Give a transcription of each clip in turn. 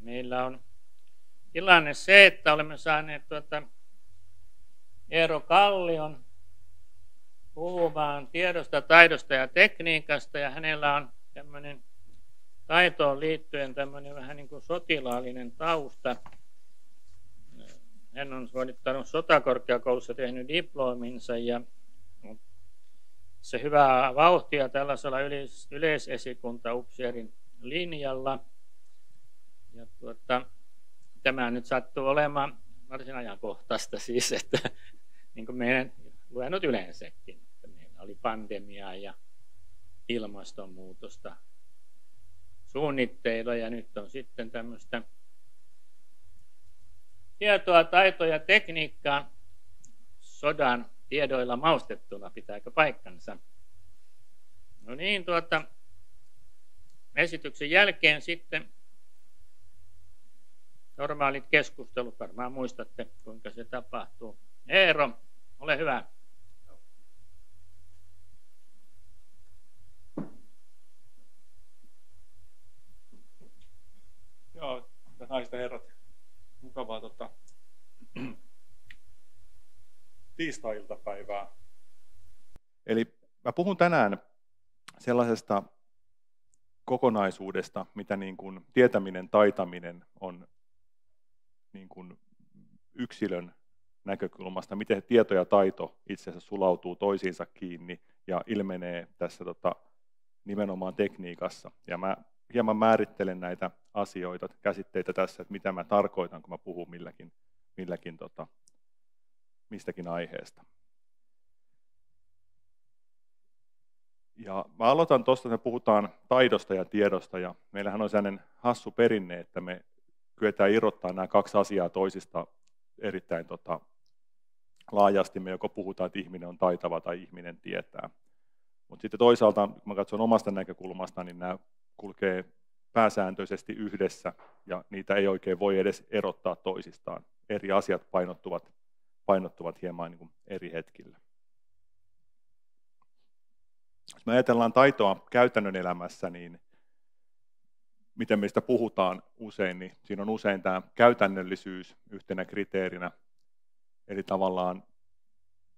Meillä on tilanne se, että olemme saaneet Eero Kallion puhumaan tiedosta, taidosta ja tekniikasta, ja hänellä on tämmöinen taitoon liittyen tämmöinen vähän niin kuin sotilaallinen tausta. Hän on suorittanut sotakorkeakoulussa, tehnyt diplominsa ja se hyvää vauhtia tällaisella yleisesikuntaupseerin linjalla. Ja tämä nyt sattuu olemaan varsin ajankohtaista siis, että niin kuin meidän luennot yleensäkin, että meillä oli pandemiaa ja ilmastonmuutosta suunnitteilla ja nyt on sitten tämmöistä tietoa, taitoa ja tekniikkaa sodan tiedoilla maustettuna, pitääkö paikkansa? No niin, esityksen jälkeen sitten normaalit keskustelut, varmaan muistatte kuinka se tapahtuu. Eero, ole hyvä. Joo, naiset ja herrat, mukavaa tiistai-iltapäivää. Eli mä puhun tänään sellaisesta kokonaisuudesta, mitä niin kuin tietäminen, taitaminen on niin kuin yksilön näkökulmasta, miten tieto ja taito itse asiassa sulautuu toisiinsa kiinni ja ilmenee tässä nimenomaan tekniikassa. Ja mä hieman määrittelen näitä asioita, käsitteitä tässä, että mitä mä tarkoitan, kun mä puhun mistäkin aiheesta. Ja mä aloitan tuosta, että me puhutaan taidosta ja tiedosta, ja meillähän on sellainen hassu perinne, että me kyetään irrottaa nämä kaksi asiaa toisista erittäin laajasti. Me joko puhutaan, että ihminen on taitava tai ihminen tietää. Mutta sitten toisaalta, kun mä katson omasta näkökulmasta, niin nämä kulkee pääsääntöisesti yhdessä, ja niitä ei oikein voi edes erottaa toisistaan. Eri asiat painottuvat hieman niin kuin eri hetkillä. Jos me ajatellaan taitoa käytännön elämässä, niin miten meistä puhutaan usein, niin siinä on usein tämä käytännöllisyys yhtenä kriteerinä. Eli tavallaan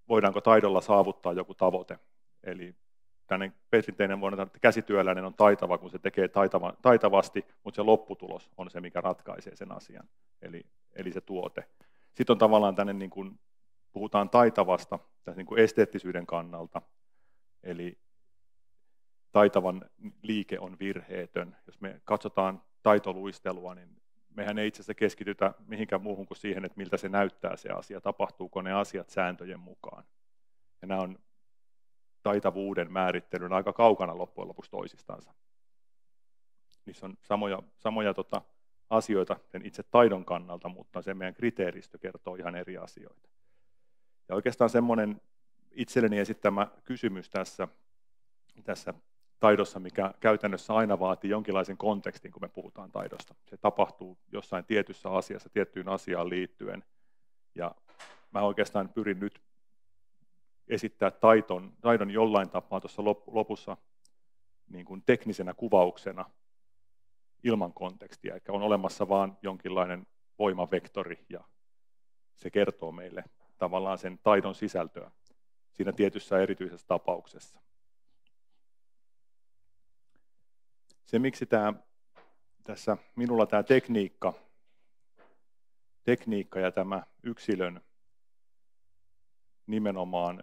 voidaanko taidolla saavuttaa joku tavoite. Eli tämmöinen perinteinen voidaan sanoa, että käsityöläinen on taitava, kun se tekee taitavasti, mutta se lopputulos on se, mikä ratkaisee sen asian, eli se tuote. Sitten on tavallaan tämmöinen, niin kuin puhutaan taitavasta niin kuin esteettisyyden kannalta, eli taitavan liike on virheetön. Jos me katsotaan taitoluistelua, niin mehän ei itse asiassa keskitytä mihinkään muuhun kuin siihen, että miltä se näyttää se asia, tapahtuuko ne asiat sääntöjen mukaan. Ja nämä on taitavuuden määrittelyn aika kaukana loppujen lopuksi toisistansa. Niissä on samoja asioita sen itse taidon kannalta, mutta se meidän kriteeristö kertoo ihan eri asioita. Ja oikeastaan semmoinen itselleni esittämä kysymys tässä taidossa, mikä käytännössä aina vaatii jonkinlaisen kontekstin, kun me puhutaan taidosta. Se tapahtuu jossain tietyssä asiassa, tiettyyn asiaan liittyen. Ja mä oikeastaan pyrin nyt esittää taidon jollain tapaa tuossa lopussa niin kuin teknisenä kuvauksena ilman kontekstia. Eli on olemassa vain jonkinlainen voimavektori ja se kertoo meille tavallaan sen taidon sisältöä siinä tietyssä erityisessä tapauksessa. Se, miksi tässä minulla tämä tekniikka ja tämä yksilön nimenomaan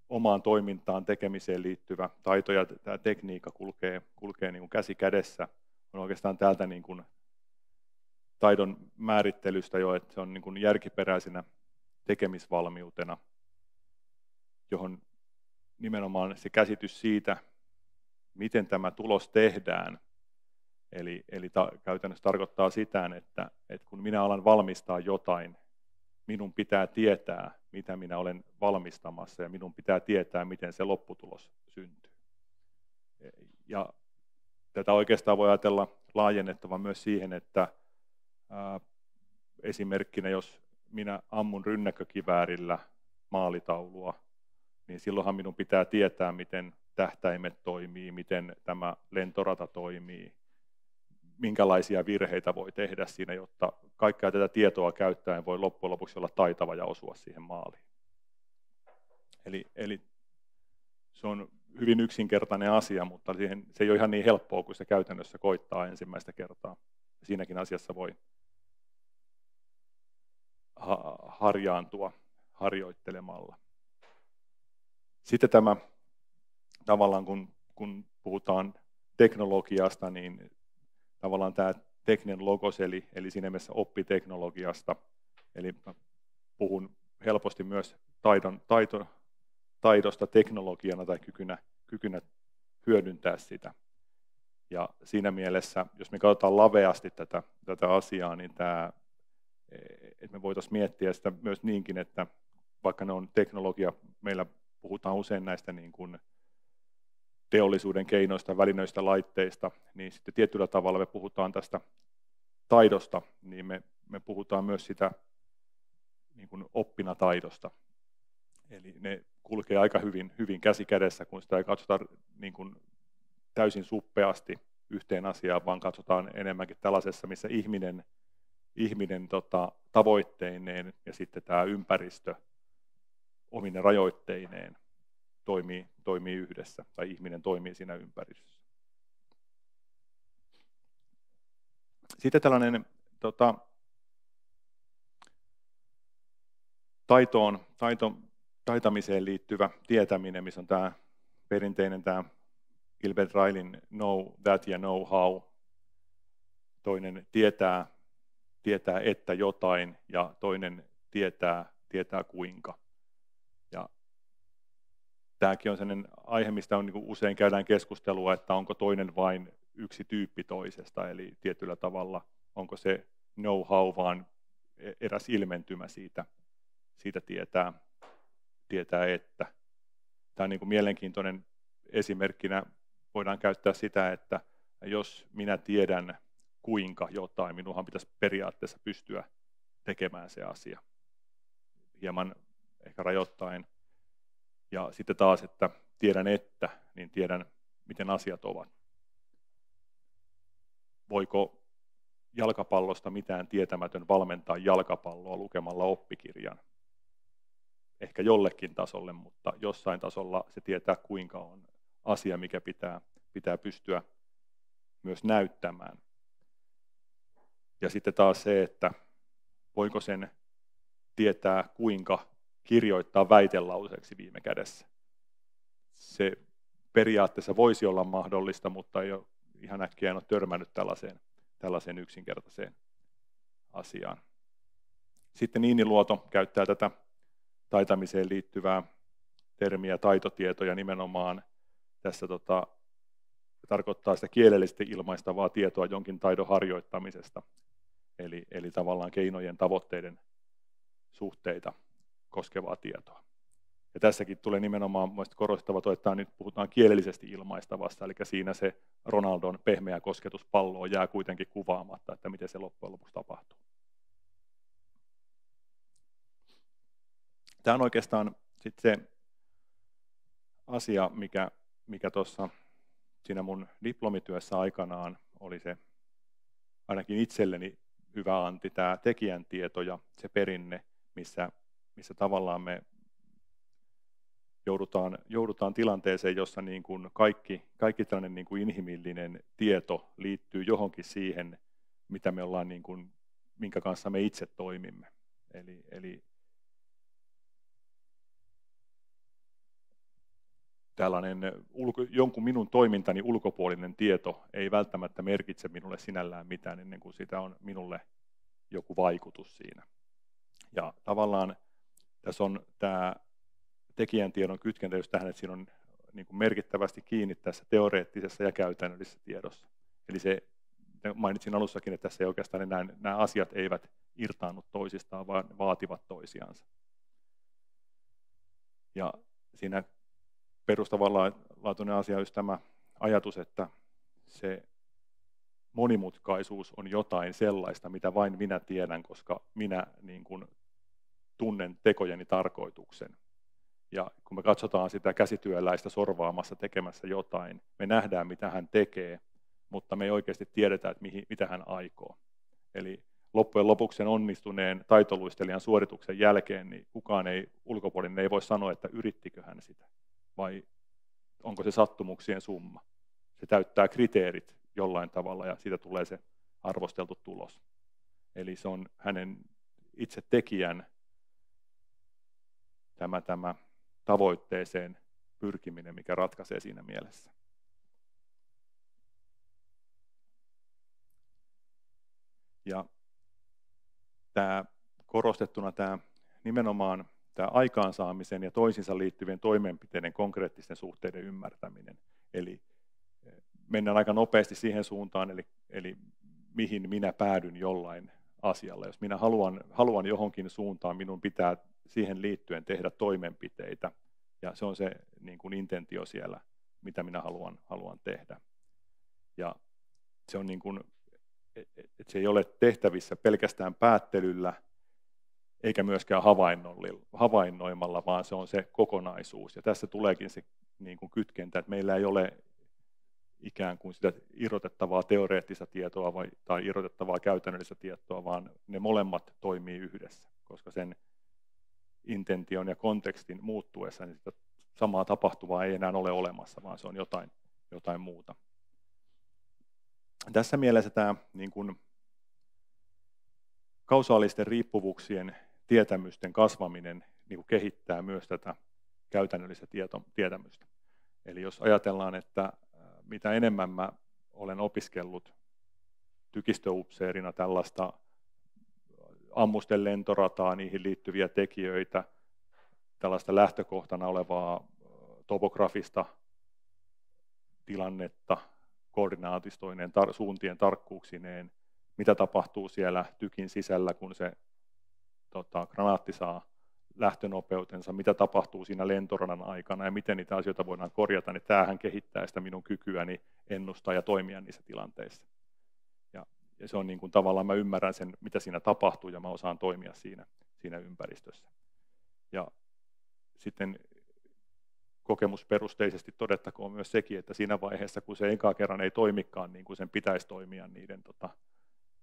omaan toimintaan, tekemiseen liittyvä taito ja tämä tekniikka kulkee niin kuin käsi kädessä, on oikeastaan täältä niin kuin taidon määrittelystä jo, että se on niin kuin järkiperäisenä tekemisvalmiutena, johon nimenomaan se käsitys siitä, miten tämä tulos tehdään, eli käytännössä tarkoittaa sitä, että kun minä alan valmistaa jotain, minun pitää tietää, mitä minä olen valmistamassa, ja minun pitää tietää, miten se lopputulos syntyy. Ja tätä oikeastaan voi ajatella laajennettavan myös siihen, että esimerkkinä, jos minä ammun rynnäkkökiväärillä maalitaulua, niin silloinhan minun pitää tietää, miten tähtäimet toimii, miten tämä lentorata toimii, minkälaisia virheitä voi tehdä siinä, jotta kaikkea tätä tietoa käyttäen voi loppujen lopuksi olla taitava ja osua siihen maaliin. Eli se on hyvin yksinkertainen asia, mutta se ei ole ihan niin helppoa, kun se käytännössä koittaa ensimmäistä kertaa. Siinäkin asiassa voi harjaantua harjoittelemalla. Sitten tämä tavallaan, kun puhutaan teknologiasta, niin tavallaan tämä tekninen logos, eli siinä mielessä oppiteknologiasta, eli puhun helposti myös taidosta teknologiana tai kykynä hyödyntää sitä. Ja siinä mielessä, jos me katsotaan laveasti tätä asiaa, niin että me voitaisiin miettiä sitä myös niinkin, että vaikka ne on teknologia, meillä puhutaan usein näistä niin kuin teollisuuden keinoista, välineistä, laitteista, niin sitten tietyllä tavalla me puhutaan tästä taidosta, niin me puhutaan myös sitä niin kuin oppina taidosta. Eli ne kulkee aika hyvin käsi kädessä, kun sitä ei katsota niin kuin täysin suppeasti yhteen asiaan, vaan katsotaan enemmänkin tällaisessa, missä ihminen tavoitteineen ja sitten tämä ympäristö omine rajoitteineen toimii yhdessä, tai ihminen toimii siinä ympäristössä. Sitten tällainen taitamiseen liittyvä tietäminen, missä on tämä perinteinen tämä Gilbert Rylin know that ja know how. Toinen tietää että jotain ja toinen tietää kuinka. Ja tämäkin on sellainen aihe, mistä on, niin kuin usein käydään keskustelua, että onko toinen vain yksi tyyppi toisesta, eli tietyllä tavalla onko se know-how vaan eräs ilmentymä siitä tietää että. Tämä on niin kuin mielenkiintoinen esimerkkinä, voidaan käyttää sitä, että jos minä tiedän kuinka jotain, minunhan pitäisi periaatteessa pystyä tekemään se asia. Hieman ehkä rajoittaen. Ja sitten taas, että tiedän että, niin tiedän miten asiat ovat. Voiko jalkapallosta mitään tietämätön valmentaa jalkapalloa lukemalla oppikirjan? Ehkä jollekin tasolle, mutta jossain tasolla se tietää kuinka on asia, mikä pitää pystyä myös näyttämään. Ja sitten taas se, että voiko sen tietää kuinka kirjoittaa väitelauseeksi viime kädessä. Se periaatteessa voisi olla mahdollista, mutta ei ole ihan äkkiä en ole törmännyt tällaiseen yksinkertaiseen asiaan. Sitten Niiniluoto käyttää tätä taitamiseen liittyvää termiä taitotietoja nimenomaan tässä tarkoittaa sitä kielellisesti ilmaistavaa tietoa jonkin taidon harjoittamisesta, eli tavallaan keinojen tavoitteiden suhteita koskevaa tietoa. Ja tässäkin tulee nimenomaan korostava, että nyt puhutaan kielellisesti ilmaistavasta, eli siinä se Ronaldon pehmeä kosketus palloon jää kuitenkin kuvaamatta, että miten se loppujen lopuksi tapahtuu. Tämä on oikeastaan sitten se asia, mikä tuossa siinä mun diplomityössä aikanaan oli se ainakin itselleni hyvä anti, tämä tekijän tieto ja se perinne, missä tavallaan me joudutaan tilanteeseen, jossa niin kuin kaikki tällainen niin kuin inhimillinen tieto liittyy johonkin siihen, mitä me ollaan niin kuin, minkä kanssa me itse toimimme. Eli tällainen jonkun minun toimintani ulkopuolinen tieto ei välttämättä merkitse minulle sinällään mitään ennen kuin sitä on minulle joku vaikutus siinä. Ja tavallaan tässä on tämä tekijän tiedon kytkentä just tähän, että siinä on niin kuin merkittävästi kiinni tässä teoreettisessa ja käytännöllisessä tiedossa. Eli se, mainitsin alussakin, että tässä ei oikeastaan nämä asiat eivät irtaannu toisistaan, vaan vaativat toisiansa. Ja siinä perustavanlaatuinen asia on just tämä ajatus, että se monimutkaisuus on jotain sellaista, mitä vain minä tiedän, koska minä niin kuin tunnen tekojeni tarkoituksen. Ja kun me katsotaan sitä käsityöläistä sorvaamassa tekemässä jotain, me nähdään mitä hän tekee, mutta me ei oikeasti tiedetä, että mitä hän aikoo. Eli loppujen lopuksi sen onnistuneen taitoluistelijan suorituksen jälkeen niin kukaan ulkopuolinen ei voi sanoa, että yrittikö hän sitä vai onko se sattumuksien summa. Se täyttää kriteerit jollain tavalla ja siitä tulee se arvosteltu tulos. Eli se on hänen itse tekijän tämä tavoitteeseen pyrkiminen, mikä ratkaisee siinä mielessä. Ja korostettuna nimenomaan tämä aikaansaamisen ja toisiinsa liittyvien toimenpiteiden konkreettisten suhteiden ymmärtäminen. Eli mennään aika nopeasti siihen suuntaan, eli mihin minä päädyn jollain asialla. Jos minä haluan johonkin suuntaan, minun pitää siihen liittyen tehdä toimenpiteitä. Ja se on se niin kuin intentio siellä, mitä minä haluan tehdä. Ja se on niin kuin, että se ei ole tehtävissä pelkästään päättelyllä, eikä myöskään havainnoimalla, vaan se on se kokonaisuus. Ja tässä tuleekin se niin kuin kytkentä, että meillä ei ole ikään kuin sitä irrotettavaa teoreettista tietoa tai irrotettavaa käytännöllistä tietoa, vaan ne molemmat toimii yhdessä, koska sen intention ja kontekstin muuttuessa niin sitä samaa tapahtuvaa ei enää ole olemassa, vaan se on jotain muuta. Tässä mielessä tämä niin kuin kausaalisten riippuvuuksien tietämysten kasvaminen niin kuin kehittää myös tätä käytännöllistä tietämystä. Eli jos ajatellaan, että mitä enemmän mä olen opiskellut tykistöupseerina tällaista ammusten lentorataa, niihin liittyviä tekijöitä, tällaista lähtökohtana olevaa topografista tilannetta, koordinaatistoineen, suuntien tarkkuuksineen, mitä tapahtuu siellä tykin sisällä, kun se granaatti saa lähtönopeutensa, mitä tapahtuu siinä lentoradan aikana ja miten niitä asioita voidaan korjata, niin tämähän kehittää sitä minun kykyäni ennustaa ja toimia niissä tilanteissa. Ja se on niin kuin tavallaan, mä ymmärrän sen, mitä siinä tapahtuu ja mä osaan toimia siinä ympäristössä. Ja sitten kokemusperusteisesti todettakoon myös sekin, että siinä vaiheessa, kun se eka kerran ei toimikaan niin kuin sen pitäisi toimia niiden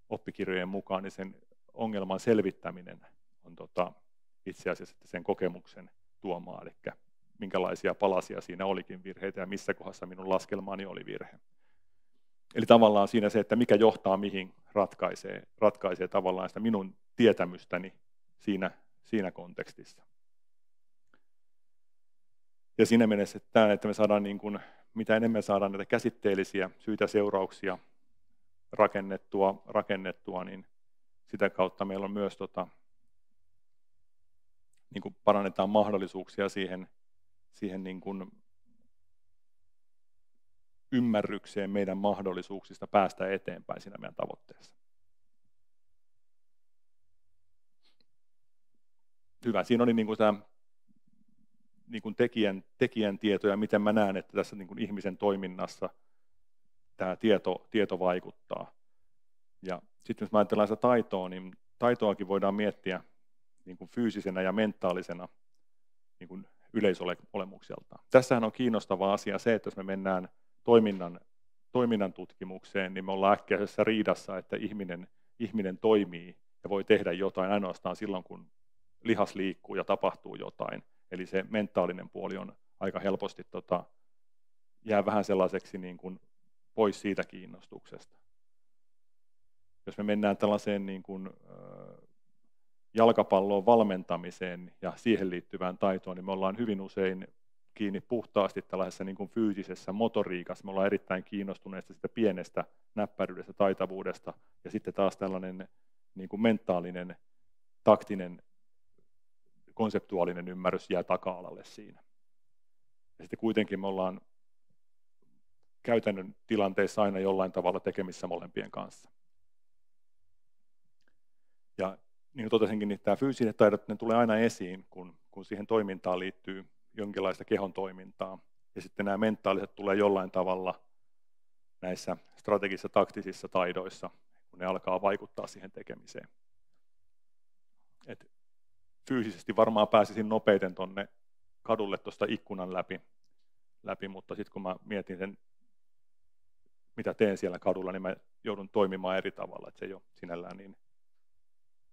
oppikirjojen mukaan, niin sen ongelman selvittäminen on itse asiassa sen kokemuksen tuomaa, eli minkälaisia palasia siinä olikin virheitä ja missä kohdassa minun laskelmaani oli virhe. Eli tavallaan siinä se, että mikä johtaa mihin, ratkaisee tavallaan sitä minun tietämystäni siinä kontekstissa. Ja siinä mielessä, että me saadaan niin kuin, mitä enemmän saadaan näitä käsitteellisiä syitä seurauksia rakennettua, niin sitä kautta meillä on myös niin kuin parannetaan mahdollisuuksia siihen niin kuin ymmärrykseen meidän mahdollisuuksista päästä eteenpäin siinä meidän tavoitteessa. Hyvä, siinä oli niin kuin tämä niin kuin tekijän tieto ja miten mä näen, että tässä niin kuin ihmisen toiminnassa tämä tieto vaikuttaa. Ja sitten jos mä ajatellaan sitä taitoa, niin taitoakin voidaan miettiä niin kuin fyysisenä ja mentaalisena niin kuin yleisolemukseltaan. Tässähän on kiinnostava asia se, että jos me mennään toiminnan tutkimukseen, niin me ollaan äkkiäisessä riidassa, että ihminen toimii ja voi tehdä jotain ainoastaan silloin, kun lihas liikkuu ja tapahtuu jotain. Eli se mentaalinen puoli on aika helposti jää vähän sellaiseksi niin kuin pois siitä kiinnostuksesta. Jos me mennään tällaiseen niin kuin jalkapalloon valmentamiseen ja siihen liittyvään taitoon, niin me ollaan hyvin usein kiinni puhtaasti tällaisessa niin kuin fyysisessä motoriikassa. Me ollaan erittäin kiinnostuneista sitä pienestä näppäryydestä, taitavuudesta ja sitten taas tällainen niin kuin mentaalinen, taktinen, konseptuaalinen ymmärrys jää taka-alalle siinä. Ja sitten kuitenkin me ollaan käytännön tilanteissa aina jollain tavalla tekemissä molempien kanssa. Ja niin kuin totesinkin, niin tämä fyysiset taidot ne tulee aina esiin, kun siihen toimintaan liittyy jonkinlaista kehon toimintaa. Ja sitten nämä mentaaliset tulee jollain tavalla näissä strategisissa taktisissa taidoissa, kun ne alkaa vaikuttaa siihen tekemiseen. Et fyysisesti varmaan pääsisin nopeiten tuonne kadulle tuosta ikkunan läpi, mutta sitten kun mä mietin sen mitä teen siellä kadulla, niin mä joudun toimimaan eri tavalla, että se ei ole sinällään niin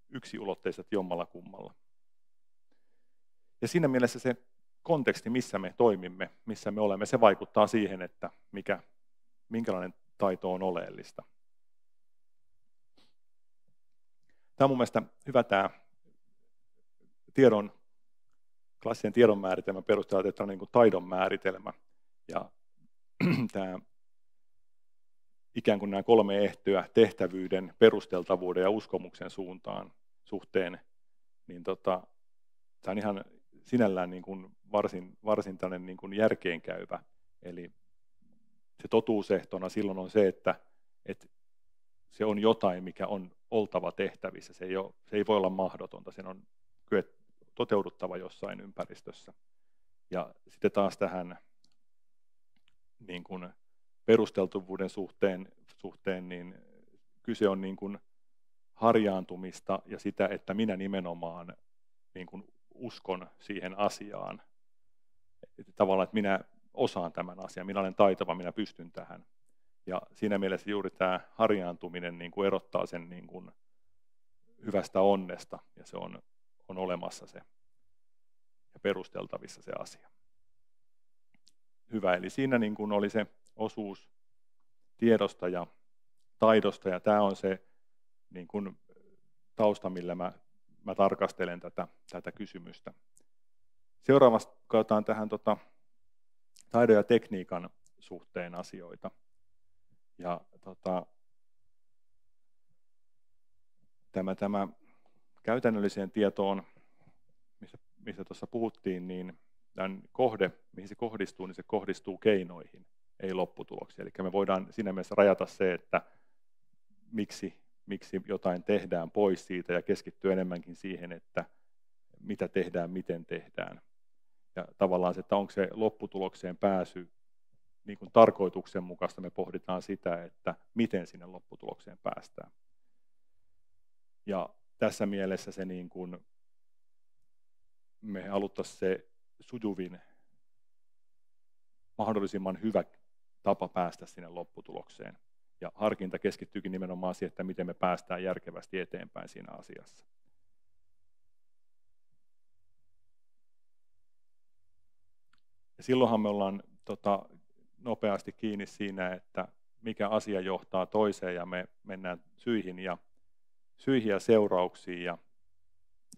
yksiulotteisesti jommalla kummalla. Ja siinä mielessä se konteksti, missä me toimimme, missä me olemme, se vaikuttaa siihen, että minkälainen taito on oleellista. Tämä on mun mielestä hyvä tämä klassinen tiedon määritelmä perusteella, että on niin kuin taidon määritelmä. Ja tämä ikään kuin nämä 3 ehtoa, tehtävyyden, perusteltavuuden ja uskomuksen suhteen, niin tämä on ihan sinällään niin kuin varsin tällainen niin kuin järkeenkäyvä. Eli se totuusehtona silloin on se, että se on jotain, mikä on oltava tehtävissä. Se ei voi olla mahdotonta, sen on toteuduttava jossain ympäristössä. Ja sitten taas tähän niin kuin perusteltuvuuden suhteen niin kyse on niin kuin harjaantumista ja sitä, että minä nimenomaan niin kuin uskon siihen asiaan. Tavallaan, että minä osaan tämän asian, minä olen taitava, minä pystyn tähän. Ja siinä mielessä juuri tämä harjaantuminen niin kuin erottaa sen niin kuin hyvästä onnesta, ja se on olemassa se ja perusteltavissa se asia. Hyvä, eli siinä niin kuin oli se osuus tiedosta ja taidosta, ja tämä on se niin kuin tausta, millä mä tarkastelen tätä kysymystä. Seuraavasti katsotaan tähän taidon ja tekniikan suhteen asioita. Ja tämä käytännölliseen tietoon, mistä tuossa puhuttiin, niin tämän kohde, mihin se kohdistuu keinoihin, ei lopputuloksiin. Eli me voidaan siinä mielessä rajata se, että miksi jotain tehdään pois siitä ja keskittyä enemmänkin siihen, että mitä tehdään, miten tehdään. Ja tavallaan se, että onko se lopputulokseen pääsy niin kuin tarkoituksenmukaista, me pohditaan sitä, että miten sinne lopputulokseen päästään. Ja tässä mielessä se niin kuin me haluttaisiin se sujuvin, mahdollisimman hyvä tapa päästä sinne lopputulokseen. Ja harkinta keskittyykin nimenomaan siihen, että miten me päästään järkevästi eteenpäin siinä asiassa. Ja silloinhan me ollaan nopeasti kiinni siinä, että mikä asia johtaa toiseen, ja me mennään syihin ja seurauksiin, ja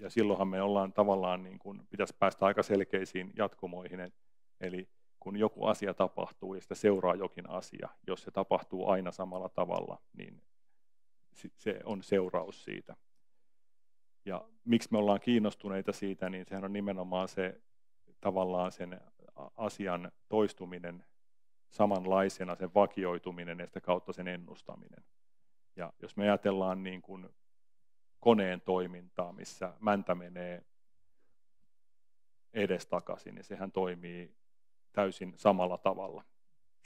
silloinhan me ollaan tavallaan, niin kuin, pitäisi päästä aika selkeisiin jatkumoihin, eli kun joku asia tapahtuu ja sitä seuraa jokin asia, jos se tapahtuu aina samalla tavalla, niin se on seuraus siitä. Ja miksi me ollaan kiinnostuneita siitä, niin sehän on nimenomaan se tavallaan sen asian toistuminen samanlaisena, sen vakioituminen ja sitä kautta sen ennustaminen. Ja jos me ajatellaan niin kuin koneen toimintaa, missä mäntä menee edestakaisin, niin sehän toimii täysin samalla tavalla.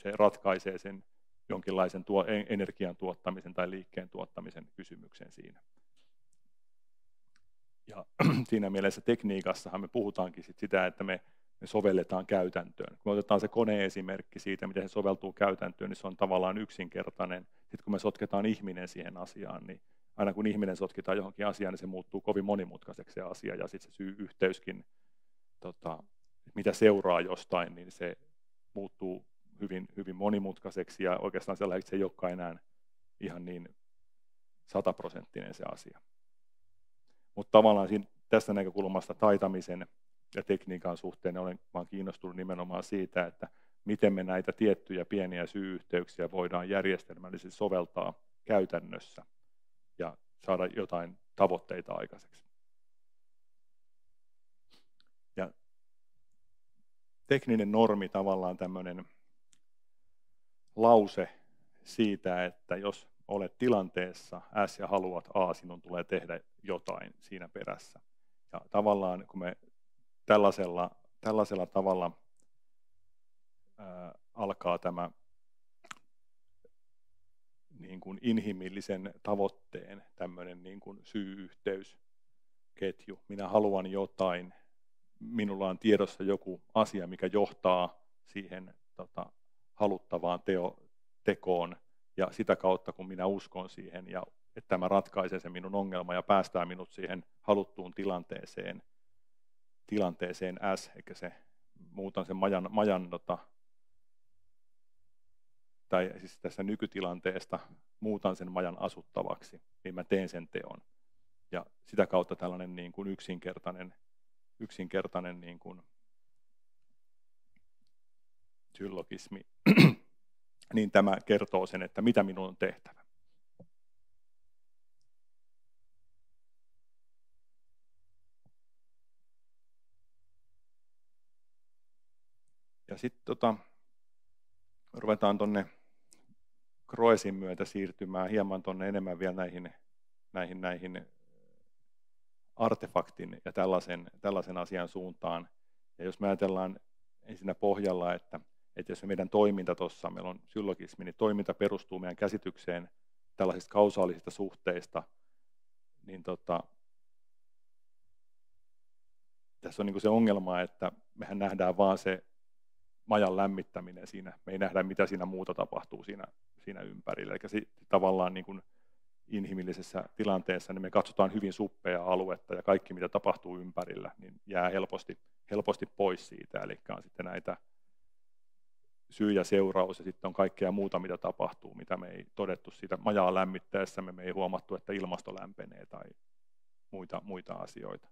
Se ratkaisee sen jonkinlaisen energian tuottamisen tai liikkeen tuottamisen kysymyksen siinä. Ja siinä mielessä tekniikassahan me puhutaankin sitä, että me sovelletaan käytäntöön. Kun me otetaan se kone-esimerkki siitä, miten se soveltuu käytäntöön, niin se on tavallaan yksinkertainen. Sitten kun me sotketaan ihminen siihen asiaan, niin aina kun ihminen sotketaan johonkin asiaan, niin se muuttuu kovin monimutkaiseksi se asia, ja sitten se syy-yhteyskin, mitä seuraa jostain, niin se muuttuu hyvin, hyvin monimutkaiseksi, ja oikeastaan sellainen, että se ei olekaan enää ihan niin 100% se asia. Mutta tavallaan tästä näkökulmasta taitamisen ja tekniikan suhteen olen vaan kiinnostunut nimenomaan siitä, että miten me näitä tiettyjä pieniä syy-yhteyksiä voidaan järjestelmällisesti soveltaa käytännössä ja saada jotain tavoitteita aikaiseksi. Ja tekninen normi tavallaan tämmöinen lause siitä, että jos olet tilanteessa S ja haluat A, sinun tulee tehdä jotain siinä perässä. Ja tavallaan kun me tällaisella tavalla alkaa tämä niin kuin inhimillisen tavoitteen tämmöinen niin kuin syy-yhteysketju. Minä haluan jotain, minulla on tiedossa joku asia, mikä johtaa siihen haluttavaan tekoon, Ja sitä kautta, kun minä uskon siihen, ja että tämä ratkaisee sen minun ongelma ja päästää minut siihen haluttuun tilanteeseen S, eikä se muutan sen majan tai siis tässä nykytilanteesta muutan sen majan asuttavaksi, niin mä teen sen teon. Ja sitä kautta tällainen niin kuin yksinkertainen niin kuin syllogismi, niin tämä kertoo sen, että mitä minun on tehtävä. Ja sitten ruvetaan tuonne Kroesin myötä siirtymään hieman tuonne enemmän vielä näihin artefaktin ja tällaisen asian suuntaan. Ja jos me ajatellaan ensinnä pohjalla, että jos meidän toiminta tuossa, meillä on syllogismi, niin toiminta perustuu meidän käsitykseen tällaisista kausaalisista suhteista, niin tässä on niin kuin se ongelma, että mehän nähdään vaan se majan lämmittäminen siinä. Me ei nähdä, mitä siinä muuta tapahtuu siinä ympärillä. Eli tavallaan niin kuin inhimillisessä tilanteessa niin me katsotaan hyvin suppeaa aluetta ja kaikki, mitä tapahtuu ympärillä, niin jää helposti pois siitä. Eli on sitten näitä syy ja seuraus ja sitten on kaikkea muuta, mitä tapahtuu, mitä me ei todettu siitä majaa lämmittäessä. Me ei huomattu, että ilmasto lämpenee tai muita asioita.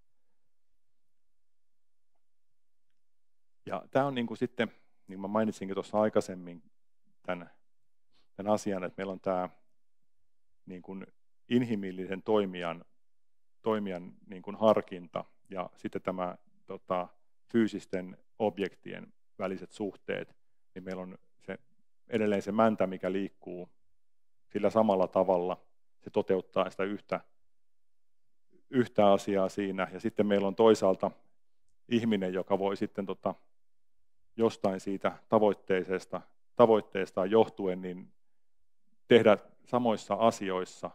Ja tämä on niin kuin sitten, niin mä mainitsinkin tuossa aikaisemmin tämän asian, että meillä on tämä niin kuin inhimillisen toimijan niin kuin harkinta ja sitten tämä fyysisten objektien väliset suhteet, niin meillä on edelleen se mäntä, mikä liikkuu sillä samalla tavalla, se toteuttaa sitä yhtä asiaa siinä, ja sitten meillä on toisaalta ihminen, joka voi sitten jostain siitä tavoitteestaan johtuen niin tehdä samoissa asioissa,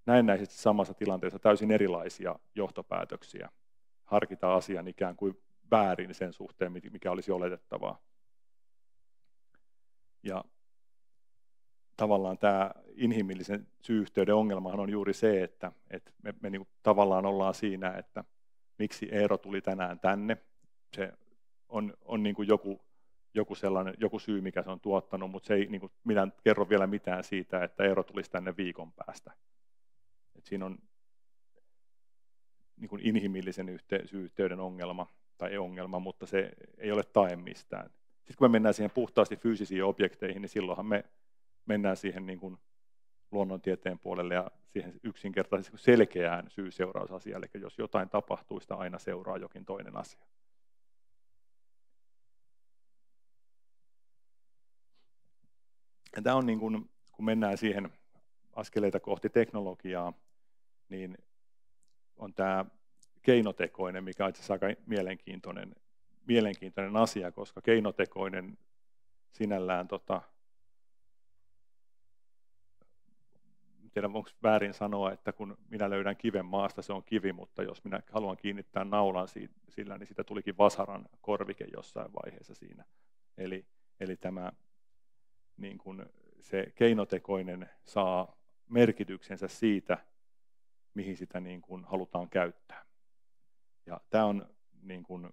näennäisesti samassa tilanteessa täysin erilaisia johtopäätöksiä, harkita asian ikään kuin väärin sen suhteen, mikä olisi oletettavaa. Ja tavallaan tämä inhimillisen syy-yhteyden ongelmahan on juuri se, että me niin tavallaan ollaan siinä, että miksi Eero tuli tänään tänne. Se on niin kuin joku syy, mikä se on tuottanut, mutta se ei niin kuin minä kerro vielä mitään siitä, että Eero tulisi tänne viikon päästä. Et siinä on niin kuin inhimillisen syy-yhteyden ongelma, tai ei ongelma, mutta se ei ole tae mistään. Sitten kun me mennään siihen puhtaasti fyysisiin objekteihin, niin silloinhan me mennään siihen niin kuin luonnontieteen puolelle ja siihen yksinkertaisesti selkeään syy-seurausasiaan. Eli jos jotain tapahtuu, sitä aina seuraa jokin toinen asia. Ja tämä on niin kuin, kun mennään siihen askeleita kohti teknologiaa, niin on tämä keinotekoinen, mikä on itse asiassa aika mielenkiintoinen asia, koska keinotekoinen sinällään, en tiedä onko väärin sanoa, että kun minä löydän kiven maasta, se on kivi, mutta jos minä haluan kiinnittää naulan sillä, niin siitä tulikin vasaran korvike jossain vaiheessa siinä. Eli tämä niin kuin se keinotekoinen saa merkityksensä siitä, mihin sitä niin kuin halutaan käyttää. Ja tämä on niin kuin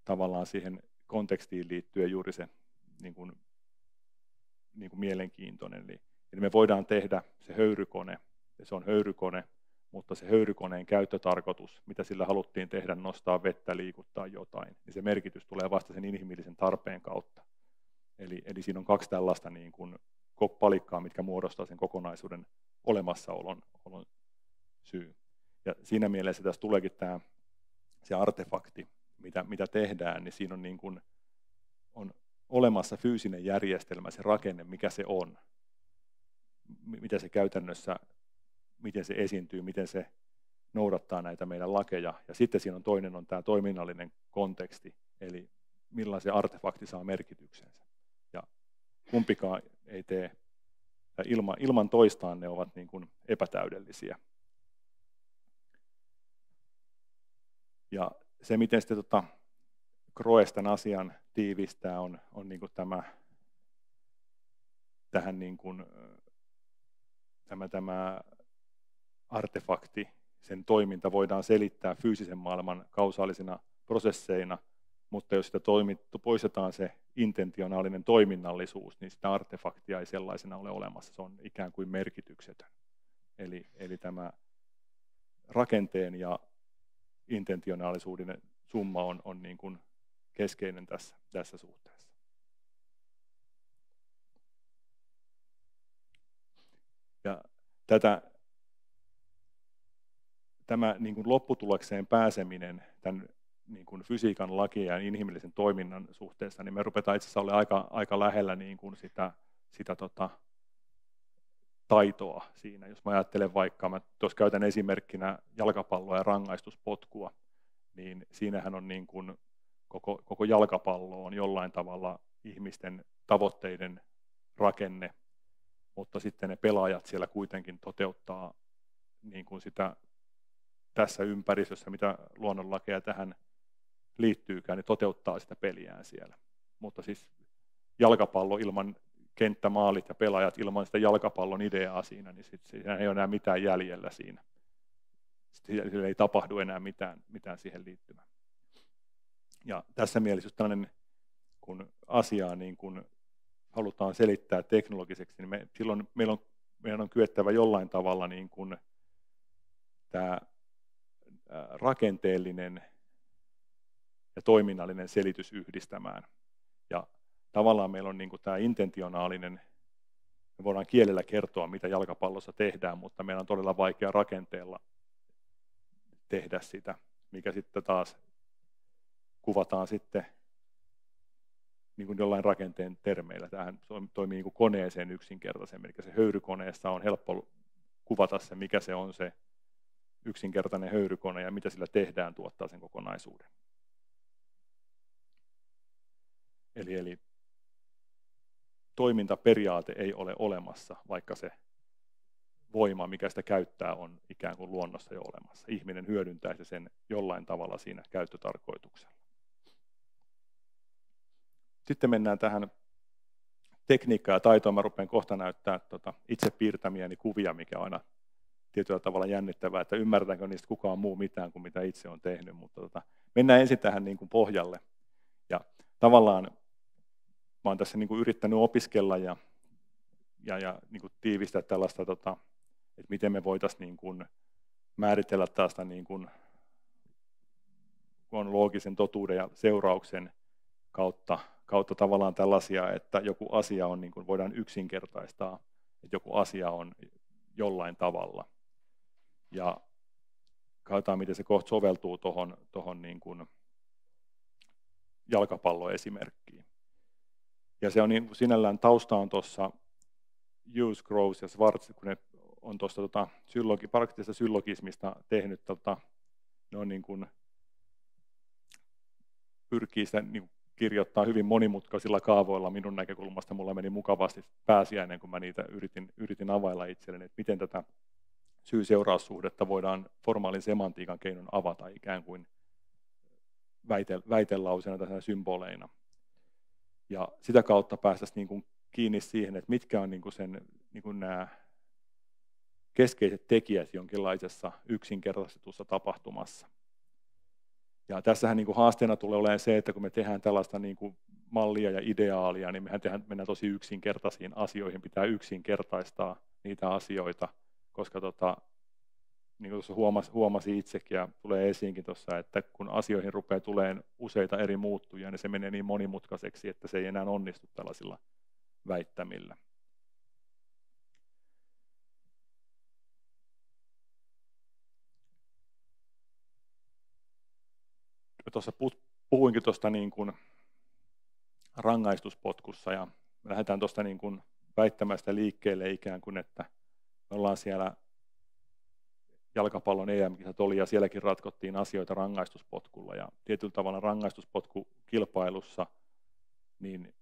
tavallaan siihen kontekstiin liittyen juuri se niin kuin mielenkiintoinen. Eli me voidaan tehdä se höyrykone, ja se on höyrykone, mutta se höyrykoneen käyttötarkoitus, mitä sillä haluttiin tehdä, nostaa vettä, liikuttaa jotain, niin se merkitys tulee vasta sen inhimillisen tarpeen kautta. Eli siinä on kaksi tällaista niin kuin palikkaa, mitkä muodostaa sen kokonaisuuden olemassaolon syy. Ja siinä mielessä tässä tuleekin se artefakti, mitä tehdään, niin siinä on, niin kuin, on olemassa fyysinen järjestelmä, se rakenne, mikä se on, mitä se käytännössä, miten se esiintyy, miten se noudattaa näitä meidän lakeja. Ja sitten siinä on toinen on tämä toiminnallinen konteksti, eli millainen se artefakti saa merkityksensä. Ja kumpikaan ei tee, tai ilman toistaan ne ovat niin kuin epätäydellisiä. Ja se, miten sitten Kroes tämän asian tiivistää, on niin kuin tämä tähän niin kuin, tämä artefakti, sen toiminta voidaan selittää fyysisen maailman kausaalisina prosesseina, mutta jos sitä poistetaan se intentionaalinen toiminnallisuus, niin sitä artefaktia ei sellaisena ole olemassa, se on ikään kuin merkityksetön. Eli tämä rakenteen ja intentionaalisuuden summa on niin kuin keskeinen tässä suhteessa. Ja tämä niin kuin lopputulokseen pääseminen tämän niin kuin fysiikan lakien ja inhimillisen toiminnan suhteessa, niin me rupetaan itse asiassa olemaan aika lähellä niin kuin sitä taitoa siinä. Jos mä ajattelen vaikka, mä tuossa käytän esimerkkinä jalkapalloa ja rangaistuspotkua, niin siinähän on niin kuin koko jalkapallo on jollain tavalla ihmisten tavoitteiden rakenne, mutta sitten ne pelaajat siellä kuitenkin toteuttaa niin kuin sitä tässä ympäristössä, mitä luonnonlakeja tähän liittyykään, niin toteuttaa sitä peliään siellä. Mutta siis jalkapallo ilman kenttämaalit ja pelaajat ilman sitä jalkapallon ideaa siinä, niin siinä ei ole enää mitään jäljellä siinä. Sillä ei tapahdu enää mitään siihen liittymään. Ja tässä mielessä just tällainen, kun asiaa niin kun halutaan selittää teknologiseksi, niin silloin meidän on kyettävä jollain tavalla niin kun tämä rakenteellinen ja toiminnallinen selitys yhdistämään. Ja tavallaan meillä on niin kuin tämä intentionaalinen, me voidaan kielellä kertoa, mitä jalkapallossa tehdään, mutta meillä on todella vaikea rakenteella tehdä sitä, mikä sitten taas kuvataan sitten niin kuin jollain rakenteen termeillä. Tämähän toimii niin kuin koneeseen yksinkertaisemmin, eli se höyrykoneessa on helppo kuvata se, mikä se on se yksinkertainen höyrykone ja mitä sillä tehdään tuottaa sen kokonaisuuden. Eli toimintaperiaate ei ole olemassa, vaikka se voima, mikä sitä käyttää, on ikään kuin luonnossa jo olemassa. Ihminen hyödyntäisi sen jollain tavalla siinä käyttötarkoituksella. Sitten mennään tähän tekniikkaan ja taitoon. Mä rupean kohta näyttää itse piirtämiäni kuvia, mikä on aina tietyllä tavalla jännittävää, että ymmärretäänkö niistä kukaan muu mitään kuin mitä itse on tehnyt. Mutta mennään ensin tähän niin kuin pohjalle. Ja tavallaan mä olen tässä niin kuin yrittänyt opiskella ja niin kuin tiivistää tällaista, että miten me voitaisiin niin kuin määritellä tästä niin kuin loogisen totuuden ja seurauksen kautta tavallaan tällaisia, että joku asia on, niin kuin voidaan yksinkertaistaa, että joku asia on jollain tavalla. Ja katsotaan, miten se kohta soveltuu tuohon niin kuin jalkapalloesimerkkiin. Ja se on niin, sinällään tausta on tuossa Hughes, Groves ja Schwartz, kun ne on tuosta praktisesta syllogismista tehnyt, ne on niin kuin, pyrkii sitä niin kuin kirjoittaa hyvin monimutkaisilla kaavoilla minun näkökulmasta. Mulla meni mukavasti pääsiäinen, kun mä niitä yritin availla itselleni, että miten tätä syy-seuraussuhdetta voidaan formaalin semantiikan keinon avata ikään kuin väitelauseena tai symboleina. Ja sitä kautta päästäisiin niin kuin kiinni siihen, että mitkä on niin kuin niin kuin nämä keskeiset tekijät jonkinlaisessa yksinkertaistetussa tapahtumassa. Ja tässähän niin kuin haasteena tulee olemaan se, että kun me tehdään tällaista niin kuin mallia ja ideaalia, niin mennään tosi yksinkertaisiin asioihin, pitää yksinkertaistaa niitä asioita, koska niin kuin tuossa huomasi itsekin ja tulee esiinkin tuossa, että kun asioihin rupeaa tulemaan useita eri muuttujia, niin se menee niin monimutkaiseksi, että se ei enää onnistu tällaisilla väittämillä. Tuossa puhuinkin tuosta niin kuin rangaistuspotkussa ja me lähdetään tuosta niin kuin väittämästä liikkeelle ikään kuin, että me ollaan siellä jalkapallon EM-kisat oli ja sielläkin ratkottiin asioita rangaistuspotkulla ja tietyllä tavalla rangaistuspotkukilpailussa niin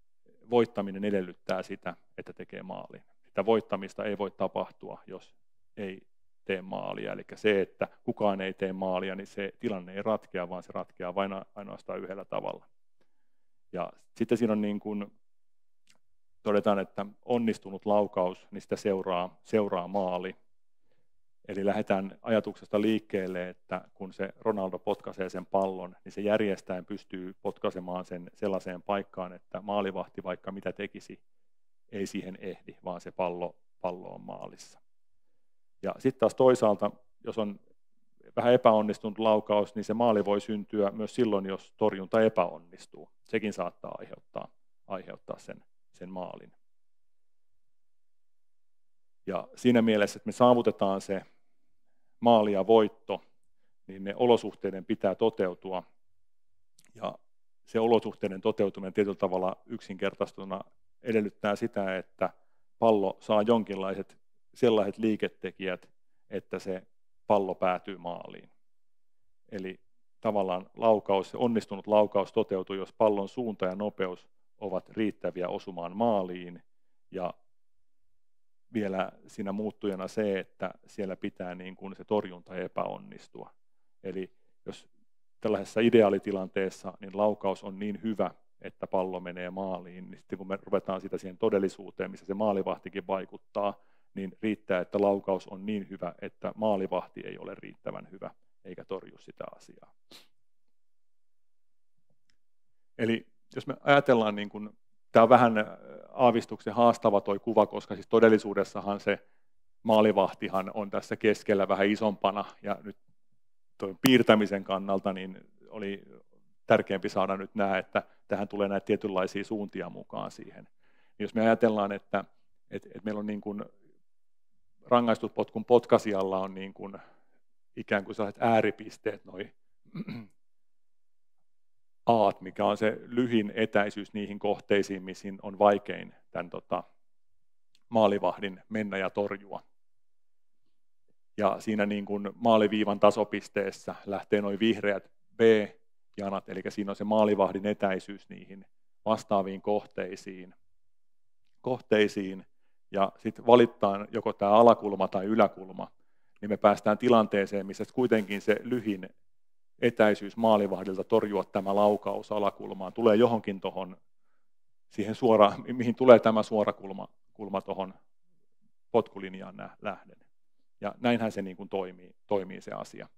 voittaminen edellyttää sitä, että tekee maalin. Sitä voittamista ei voi tapahtua, jos ei tee maalia. Eli se, että kukaan ei tee maalia, niin se tilanne ei ratkea, vaan se ratkeaa vain ainoastaan yhdellä tavalla. Ja sitten siinä on niin kuin todetaan, että onnistunut laukaus, niin sitä seuraa maali. Eli lähdetään ajatuksesta liikkeelle, että kun se Ronaldo potkaisee sen pallon, niin se järjestäen pystyy potkaisemaan sen sellaiseen paikkaan, että maalivahti vaikka mitä tekisi, ei siihen ehdi, vaan se pallo on maalissa. Ja sitten taas toisaalta, jos on vähän epäonnistunut laukaus, niin se maali voi syntyä myös silloin, jos torjunta epäonnistuu. Sekin saattaa aiheuttaa sen maalin. Ja siinä mielessä, että me saavutetaan se maali ja voitto, niin ne olosuhteiden pitää toteutua. Ja se olosuhteiden toteutuminen tietyllä tavalla yksinkertaistuna edellyttää sitä, että pallo saa jonkinlaiset sellaiset liiketekijät, että se pallo päätyy maaliin. Eli tavallaan onnistunut laukaus toteutuu, jos pallon suunta ja nopeus ovat riittäviä osumaan maaliin, ja vielä siinä muuttujana se, että siellä pitää niin kuin se torjunta epäonnistua. Eli jos tällaisessa ideaalitilanteessa niin laukaus on niin hyvä, että pallo menee maaliin, niin sitten kun me ruvetaan sitä siihen todellisuuteen, missä se maalivahtikin vaikuttaa, niin riittää, että laukaus on niin hyvä, että maalivahti ei ole riittävän hyvä, eikä torju sitä asiaa. Eli jos me ajatellaan, niin kuin, tämä on vähän aavistuksen haastava tuo kuva, koska siis todellisuudessahan se maalivahtihan on tässä keskellä vähän isompana, ja nyt tuon piirtämisen kannalta niin oli tärkeämpi saada nyt nämä, että tähän tulee näitä tietynlaisia suuntia mukaan siihen. Jos me ajatellaan, että meillä on niin kuin rangaistuspotkun potkaisijalla on niin kuin ikään kuin sellaiset ääripisteet, noi aat, mikä on se lyhin etäisyys niihin kohteisiin, missä on vaikein tämän maalivahdin mennä ja torjua. Ja siinä niin kuin maaliviivan tasopisteessä lähtee nuo vihreät B-janat, eli siinä on se maalivahdin etäisyys niihin vastaaviin kohteisiin, ja sitten valitaan joko tämä alakulma tai yläkulma, niin me päästään tilanteeseen, missä kuitenkin se lyhin etäisyys maalivahdilta torjua tämä laukaus alakulmaan tulee johonkin tuohon siihen suoraan, mihin tulee tämä suora kulma tuohon potkulinjaan lähden. Ja näinhän se niin kuin toimii se asia.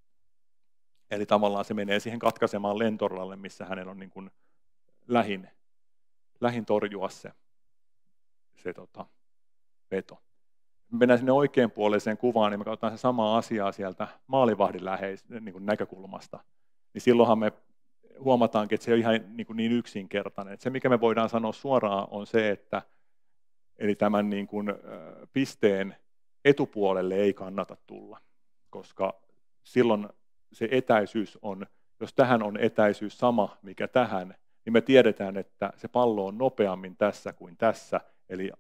Eli tavallaan se menee siihen katkaisemaan lentoralle, missä hänellä on niin kuin lähin torjua se veto. Mennään sinne oikeanpuoleiseen kuvaan, niin me katsotaan se samaa asiaa sieltä maalivahdin niin kuin näkökulmasta. Niin silloinhan me huomataankin, että se on ihan niin yksinkertainen. Että se, mikä me voidaan sanoa suoraan, on se, että eli tämän niin kuin pisteen etupuolelle ei kannata tulla, koska silloin se etäisyys on, jos tähän on etäisyys sama, mikä tähän, niin me tiedetään, että se pallo on nopeammin tässä kuin tässä, eli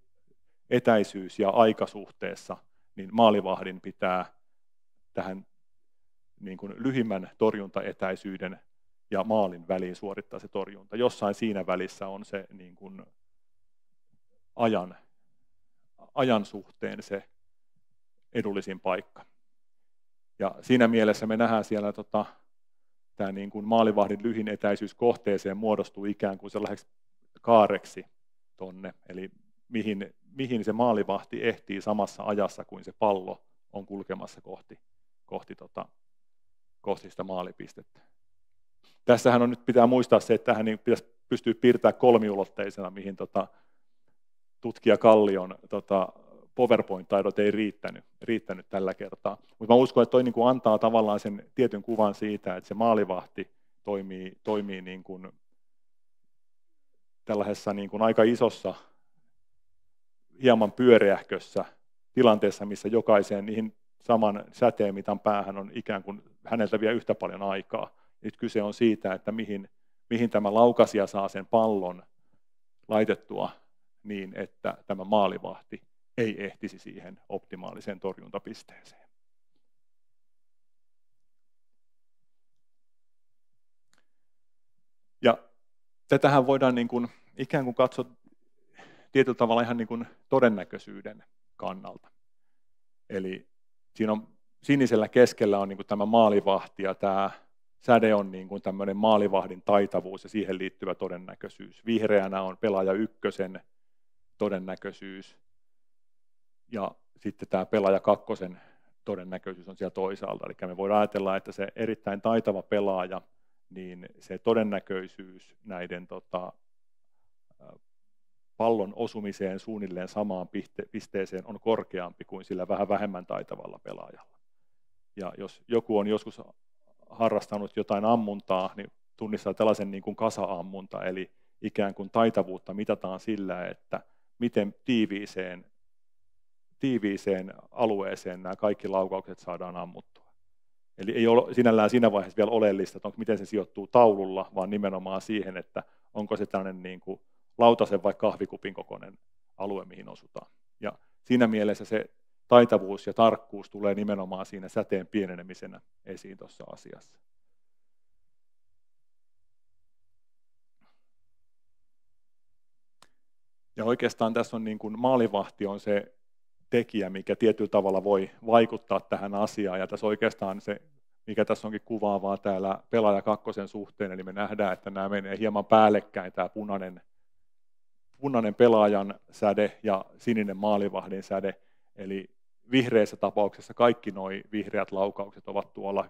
etäisyys ja aikasuhteessa, niin maalivahdin pitää tähän niin kuin lyhimmän torjuntaetäisyyden ja maalin väliin suorittaa se torjunta. Jossain siinä välissä on se niin kuin ajan suhteen se edullisin paikka. Ja siinä mielessä me nähdään siellä tämä niin kuin maalivahdin lyhin etäisyys kohteeseen muodostuu ikään kuin sellaiseksi kaareksi tonne, eli mihin se maalivahti ehtii samassa ajassa kuin se pallo on kulkemassa kohti sitä maalipistettä. Tässähän on nyt pitää muistaa se, että tähän niin pitäisi pystyä piirtämään kolmiulotteisena, mihin tutkija Kallion PowerPoint-taidot ei riittänyt tällä kertaa. Mutta mä uskon, että toi niin kuin antaa tavallaan sen tietyn kuvan siitä, että se maalivahti toimii niin kuin tällaisessa niin kuin aika isossa, hieman pyöreähkössä tilanteessa, missä jokaiseen niihin saman säteenmitan päähän on ikään kuin häneltä vielä yhtä paljon aikaa. Nyt kyse on siitä, että mihin tämä laukaisija saa sen pallon laitettua niin, että tämä maalivahti ei ehtisi siihen optimaaliseen torjuntapisteeseen. Ja tätähän voidaan niin kuin, ikään kuin katsoa tietyllä tavalla ihan niin kuin todennäköisyyden kannalta. Eli siinä on sinisellä keskellä on niin kuin tämä maalivahti ja tämä säde on niin kuin tämmöinen maalivahdin taitavuus ja siihen liittyvä todennäköisyys. Vihreänä on pelaaja ykkösen todennäköisyys. Ja sitten tämä pelaaja kakkosen todennäköisyys on siellä toisaalta. Eli me voidaan ajatella, että se erittäin taitava pelaaja, niin se todennäköisyys näiden pallon osumiseen suunnilleen samaan pisteeseen on korkeampi kuin sillä vähän vähemmän taitavalla pelaajalla. Ja jos joku on joskus harrastanut jotain ammuntaa, niin tunnistaa tällaisen niin kuin kasa-ammunta, eli ikään kuin taitavuutta mitataan sillä, että miten tiiviiseen alueeseen nämä kaikki laukaukset saadaan ammuttua. Eli ei ole sinällään siinä vaiheessa vielä oleellista, että miten se sijoittuu taululla, vaan nimenomaan siihen, että onko se tällainen niin kuin lautasen vai kahvikupin kokoinen alue, mihin osutaan. Ja siinä mielessä se taitavuus ja tarkkuus tulee nimenomaan siinä säteen pienenemisenä esiin tuossa asiassa. Ja oikeastaan tässä on niin kuin maalivahti on se tekijä, mikä tietyllä tavalla voi vaikuttaa tähän asiaan. Ja tässä oikeastaan se, mikä tässä onkin kuvaavaa täällä pelaaja kakkosen suhteen, eli me nähdään, että nämä menee hieman päällekkäin, tämä punainen pelaajan säde ja sininen maalivahdin säde. Eli vihreässä tapauksessa kaikki nuo vihreät laukaukset ovat tuolla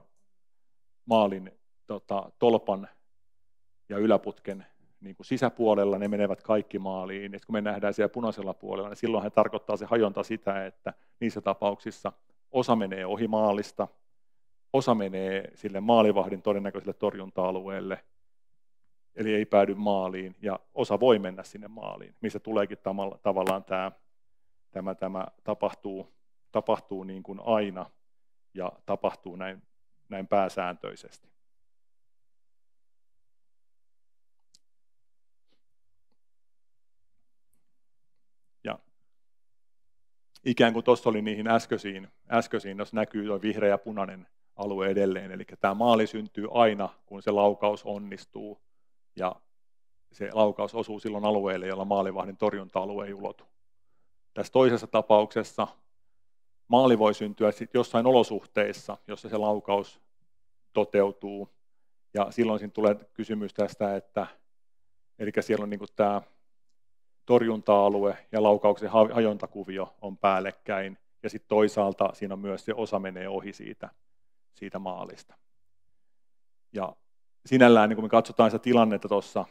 maalin tolpan ja yläputken niin kuin sisäpuolella, ne menevät kaikki maaliin. Et kun me nähdään siellä punaisella puolella, niin silloin he tarkoittaa se hajonta sitä, että niissä tapauksissa osa menee ohi maalista, osa menee sille maalivahdin todennäköiselle torjunta-alueelle, eli ei päädy maaliin, ja osa voi mennä sinne maaliin, missä tuleekin tavallaan tämä tapahtuu niin kuin aina, ja tapahtuu näin pääsääntöisesti. Ja ikään kuin tuossa oli niihin äskeisiin, jos näkyy tuo vihreä ja punainen alue edelleen, eli tämä maali syntyy aina, kun se laukaus onnistuu, ja se laukaus osuu silloin alueelle, jolla maalivahdin torjunta-alue ei ulotu. Tässä toisessa tapauksessa maali voi syntyä jossain olosuhteissa, jossa se laukaus toteutuu, ja silloin siinä tulee kysymys tästä, että eli siellä on niin kuin tämä torjunta-alue ja laukauksen hajontakuvio on päällekkäin, ja sitten toisaalta siinä on myös se osa menee ohi siitä maalista. Ja sinällään, niin kun me katsotaan sitä tilannetta tuossa,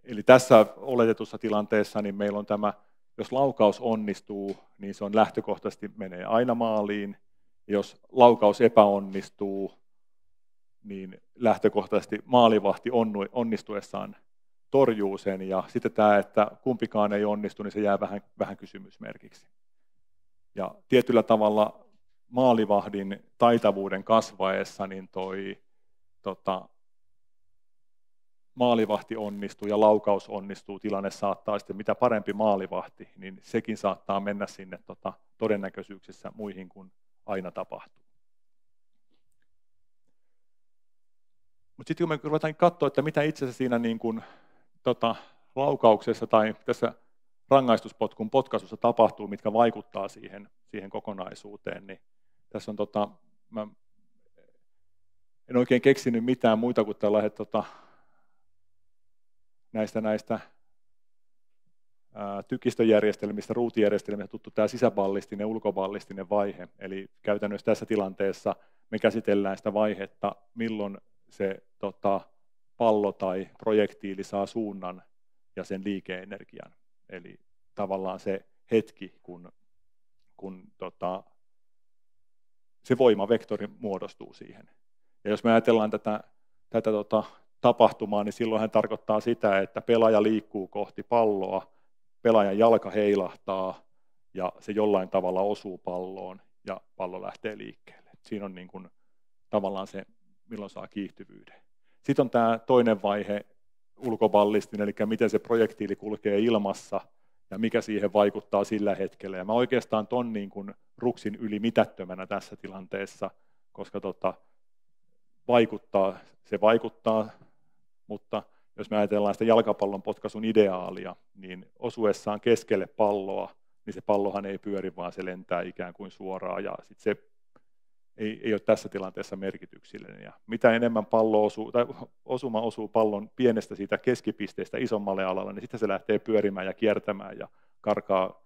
eli tässä oletetussa tilanteessa, niin meillä on tämä, jos laukaus onnistuu, niin se on lähtökohtaisesti menee aina maaliin, ja jos laukaus epäonnistuu, niin lähtökohtaisesti maalivahti onnistuessaan torjuu sen, ja sitten tämä, että kumpikaan ei onnistu, niin se jää vähän kysymysmerkiksi. Ja tietyllä tavalla maalivahdin taitavuuden kasvaessa, niin maalivahti onnistuu ja laukaus onnistuu, tilanne saattaa sitten, mitä parempi maalivahti, niin sekin saattaa mennä sinne todennäköisyyksissä muihin kuin aina tapahtuu. Mutta sitten kun me ruvetaan katsoa, että mitä itse asiassa siinä niin kuin, laukauksessa tai tässä rangaistuspotkun potkaisussa tapahtuu, mitkä vaikuttaa siihen kokonaisuuteen, niin tässä on mä en oikein keksinyt mitään muuta kuin tällaiset näistä tykistöjärjestelmistä, ruutijärjestelmistä tuttu tämä sisäballistinen ja ulkoballistinen vaihe. Eli käytännössä tässä tilanteessa me käsitellään sitä vaihetta, milloin se pallo tai projektiili saa suunnan ja sen liikeenergian. Eli tavallaan se hetki, kun se voimavektori muodostuu siihen. Ja jos me ajatellaan tätä tapahtumaa, niin silloin hän tarkoittaa sitä, että pelaaja liikkuu kohti palloa, pelaajan jalka heilahtaa ja se jollain tavalla osuu palloon ja pallo lähtee liikkeelle. Siinä on niin kuin tavallaan se, milloin saa kiihtyvyyden. Sitten on tämä toinen vaihe, ulkoballistinen, eli miten se projektiili kulkee ilmassa ja mikä siihen vaikuttaa sillä hetkellä. Ja mä oikeastaan ton niin kuin ruksin yli mitättömänä tässä tilanteessa, koska se vaikuttaa, mutta jos me ajatellaan sitä jalkapallon potkaisun ideaalia, niin osuessaan keskelle palloa, niin se pallohan ei pyöri, vaan se lentää ikään kuin suoraan, ja sitten se ei ole tässä tilanteessa merkityksellinen. Ja mitä enemmän pallo osuu, tai osuma osuu pallon pienestä siitä keskipisteestä isommalle alalle, niin sitten se lähtee pyörimään ja kiertämään ja karkaa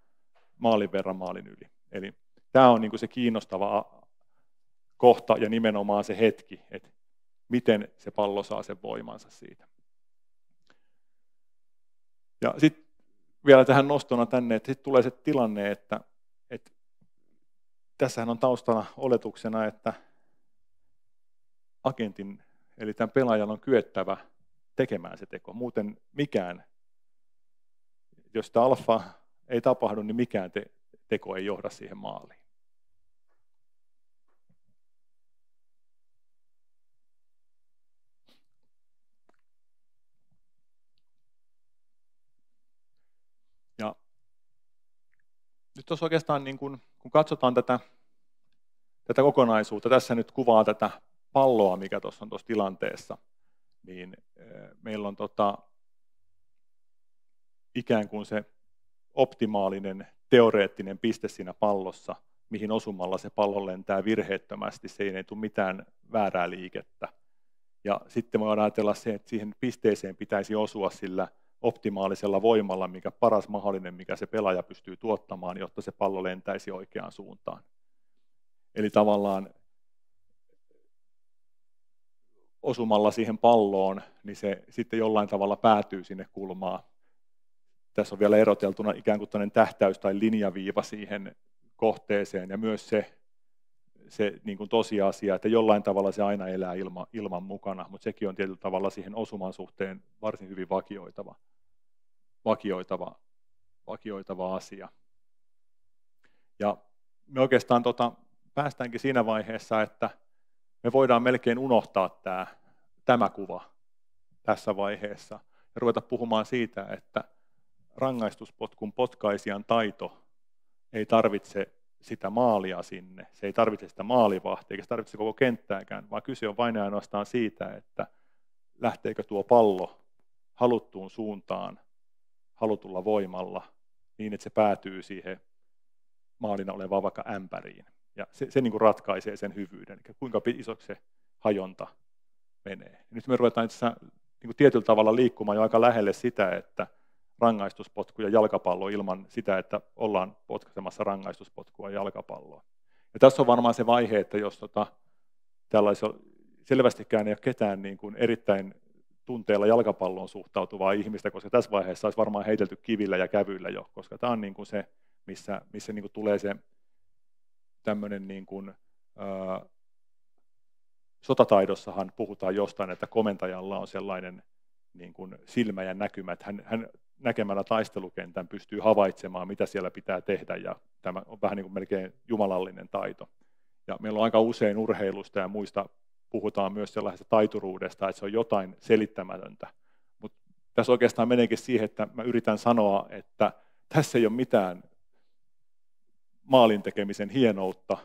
maalin verran maalin yli. Eli tämä on niin kuin se kiinnostava kohta ja nimenomaan se hetki, että miten se pallo saa sen voimansa siitä. Ja sitten vielä tähän nostona tänne, että sitten tulee se tilanne, että tässähän on taustalla oletuksena, että agentin, eli tämän pelaajan on kyettävä tekemään se teko. Muuten mikään, jos tämä alfa ei tapahdu, niin mikään teko ei johda siihen maaliin. Ja nyt tuossa oikeastaan, niin kun katsotaan tätä kokonaisuutta, tässä nyt kuvaa tätä palloa, mikä tuossa on tuossa tilanteessa, niin meillä on ikään kuin se optimaalinen teoreettinen piste siinä pallossa, mihin osumalla se pallo lentää virheettömästi, se ei tule mitään väärää liikettä. Ja sitten me voidaan ajatella se, että siihen pisteeseen pitäisi osua sillä optimaalisella voimalla, mikä paras mahdollinen, mikä se pelaaja pystyy tuottamaan, jotta se pallo lentäisi oikeaan suuntaan. Eli tavallaan osumalla siihen palloon, niin se sitten jollain tavalla päätyy sinne kulmaan. Tässä on vielä eroteltuna ikään kuin tähtäys tai linjaviiva siihen kohteeseen ja myös se niin kuin tosiasia, että jollain tavalla se aina elää ilman mukana, mutta sekin on tietyllä tavalla siihen osuman suhteen varsin hyvin vakioitava asia. Ja me oikeastaan päästäänkin siinä vaiheessa, että me voidaan melkein unohtaa tämä kuva tässä vaiheessa ja ruveta puhumaan siitä, että rangaistuspotkun potkaisijan taito ei tarvitse sitä maalia sinne, se ei tarvitse sitä maalivahtia, eikä se tarvitse koko kenttääkään, vaan kyse on vain ja ainoastaan siitä, että lähteekö tuo pallo haluttuun suuntaan, halutulla voimalla, niin että se päätyy siihen maalina olevaan vaikka ämpäriin. Ja se niin kuin ratkaisee sen hyvyyden, eli kuinka isoksi se hajonta menee. Nyt me ruvetaan niin kuin tietyllä tavalla liikkumaan jo aika lähelle sitä, että rangaistuspotku ja jalkapallo ilman sitä, että ollaan potkaisemassa rangaistuspotkua ja jalkapalloa. Ja tässä on varmaan se vaihe, että jos tällaisella selvästikään ei ole ketään niin kuin erittäin tunteella jalkapalloon suhtautuvaa ihmistä, koska tässä vaiheessa olisi varmaan heitelty kivillä ja kävyillä jo, koska tämä on niin kuin se, missä niin kuin tulee se tämmöinen niin kuin, sotataidossahan puhutaan jostain, että komentajalla on sellainen niin kuin silmä ja näkymä, että hän näkemällä taistelukentän pystyy havaitsemaan, mitä siellä pitää tehdä, ja tämä on vähän niin kuin melkein jumalallinen taito. Ja meillä on aika usein urheilusta ja muista puhutaan myös sellaisesta taituruudesta, että se on jotain selittämätöntä. Mutta tässä oikeastaan meneekin siihen, että mä yritän sanoa, että tässä ei ole mitään maalin tekemisen hienoutta,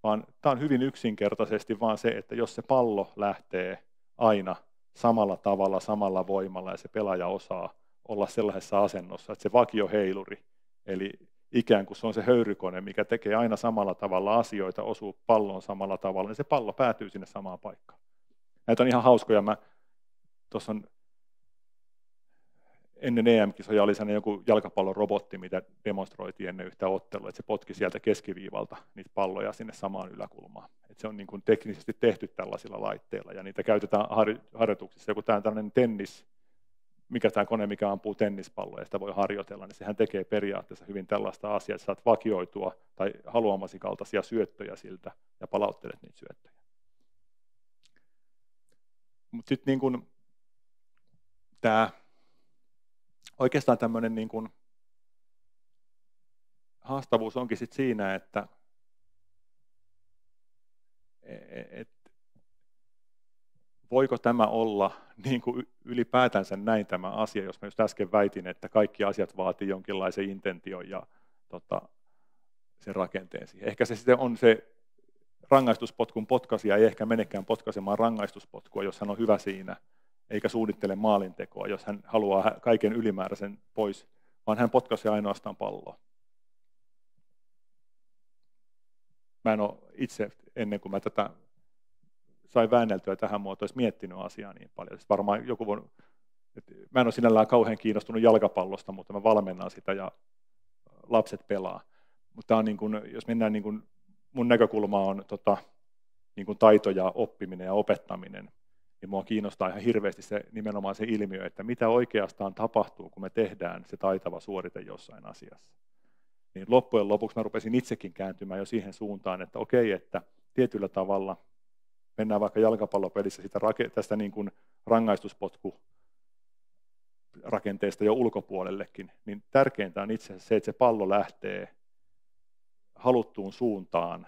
vaan tämä on hyvin yksinkertaisesti vaan se, että jos se pallo lähtee aina samalla tavalla, samalla voimalla ja se pelaaja osaa olla sellaisessa asennossa, että se vakioheiluri, eli ikään kuin se on se höyrykone, mikä tekee aina samalla tavalla asioita, osuu palloon samalla tavalla, niin se pallo päätyy sinne samaan paikkaan. Näitä on ihan hauskoja. Tuossa ennen EM-kisoja oli sellainen joku jalkapallon robotti, mitä demonstroitiin ennen yhtä ottelua, että se potki sieltä keskiviivalta niitä palloja sinne samaan yläkulmaan. Että se on niin kuin teknisesti tehty tällaisilla laitteilla ja niitä käytetään harjoituksissa. Joku tällainen tennis, mikä tämä kone, mikä ampuu tennispalloja ja sitä voi harjoitella, niin sehän tekee periaatteessa hyvin tällaista asiaa, että saat vakioitua tai haluamasi kaltaisia syöttöjä siltä ja palauttelet niitä syöttöjä. Mutta sitten niin kuin tämä oikeastaan tämmöinen niin kuin haastavuus onkin sit siinä, että voiko tämä olla niin kuin ylipäätänsä näin tämä asia, jos mä just äsken väitin, että kaikki asiat vaatii jonkinlaisen intention ja sen rakenteen siihen. Ehkä se sitten on se rangaistuspotkun potkaisija ei ehkä menekään potkaisemaan rangaistuspotkua, jos hän on hyvä siinä, eikä suunnittele maalintekoa, jos hän haluaa kaiken ylimääräisen pois, vaan hän potkaisee ainoastaan palloa. Mä en ole itse ennen kuin mä tätä sain väänneltyä tähän muotoon, olisi miettinyt asiaa niin paljon. Sitten varmaan joku voi, mä en ole sinällään kauhean kiinnostunut jalkapallosta, mutta mä valmennan sitä ja lapset pelaa. Mutta on niin kuin, jos mennään, niin kuin, mun näkökulma on niin kuin taito ja oppiminen ja opettaminen, niin mua kiinnostaa ihan hirveästi nimenomaan se ilmiö, että mitä oikeastaan tapahtuu, kun me tehdään se taitava suorite jossain asiassa. Niin loppujen lopuksi mä rupesin itsekin kääntymään jo siihen suuntaan, että okei, että tietyllä tavalla mennään vaikka jalkapallopelissä tästä niin kuin rangaistuspotku rakenteesta jo ulkopuolellekin, niin tärkeintä on itse asiassa se, että se pallo lähtee haluttuun suuntaan,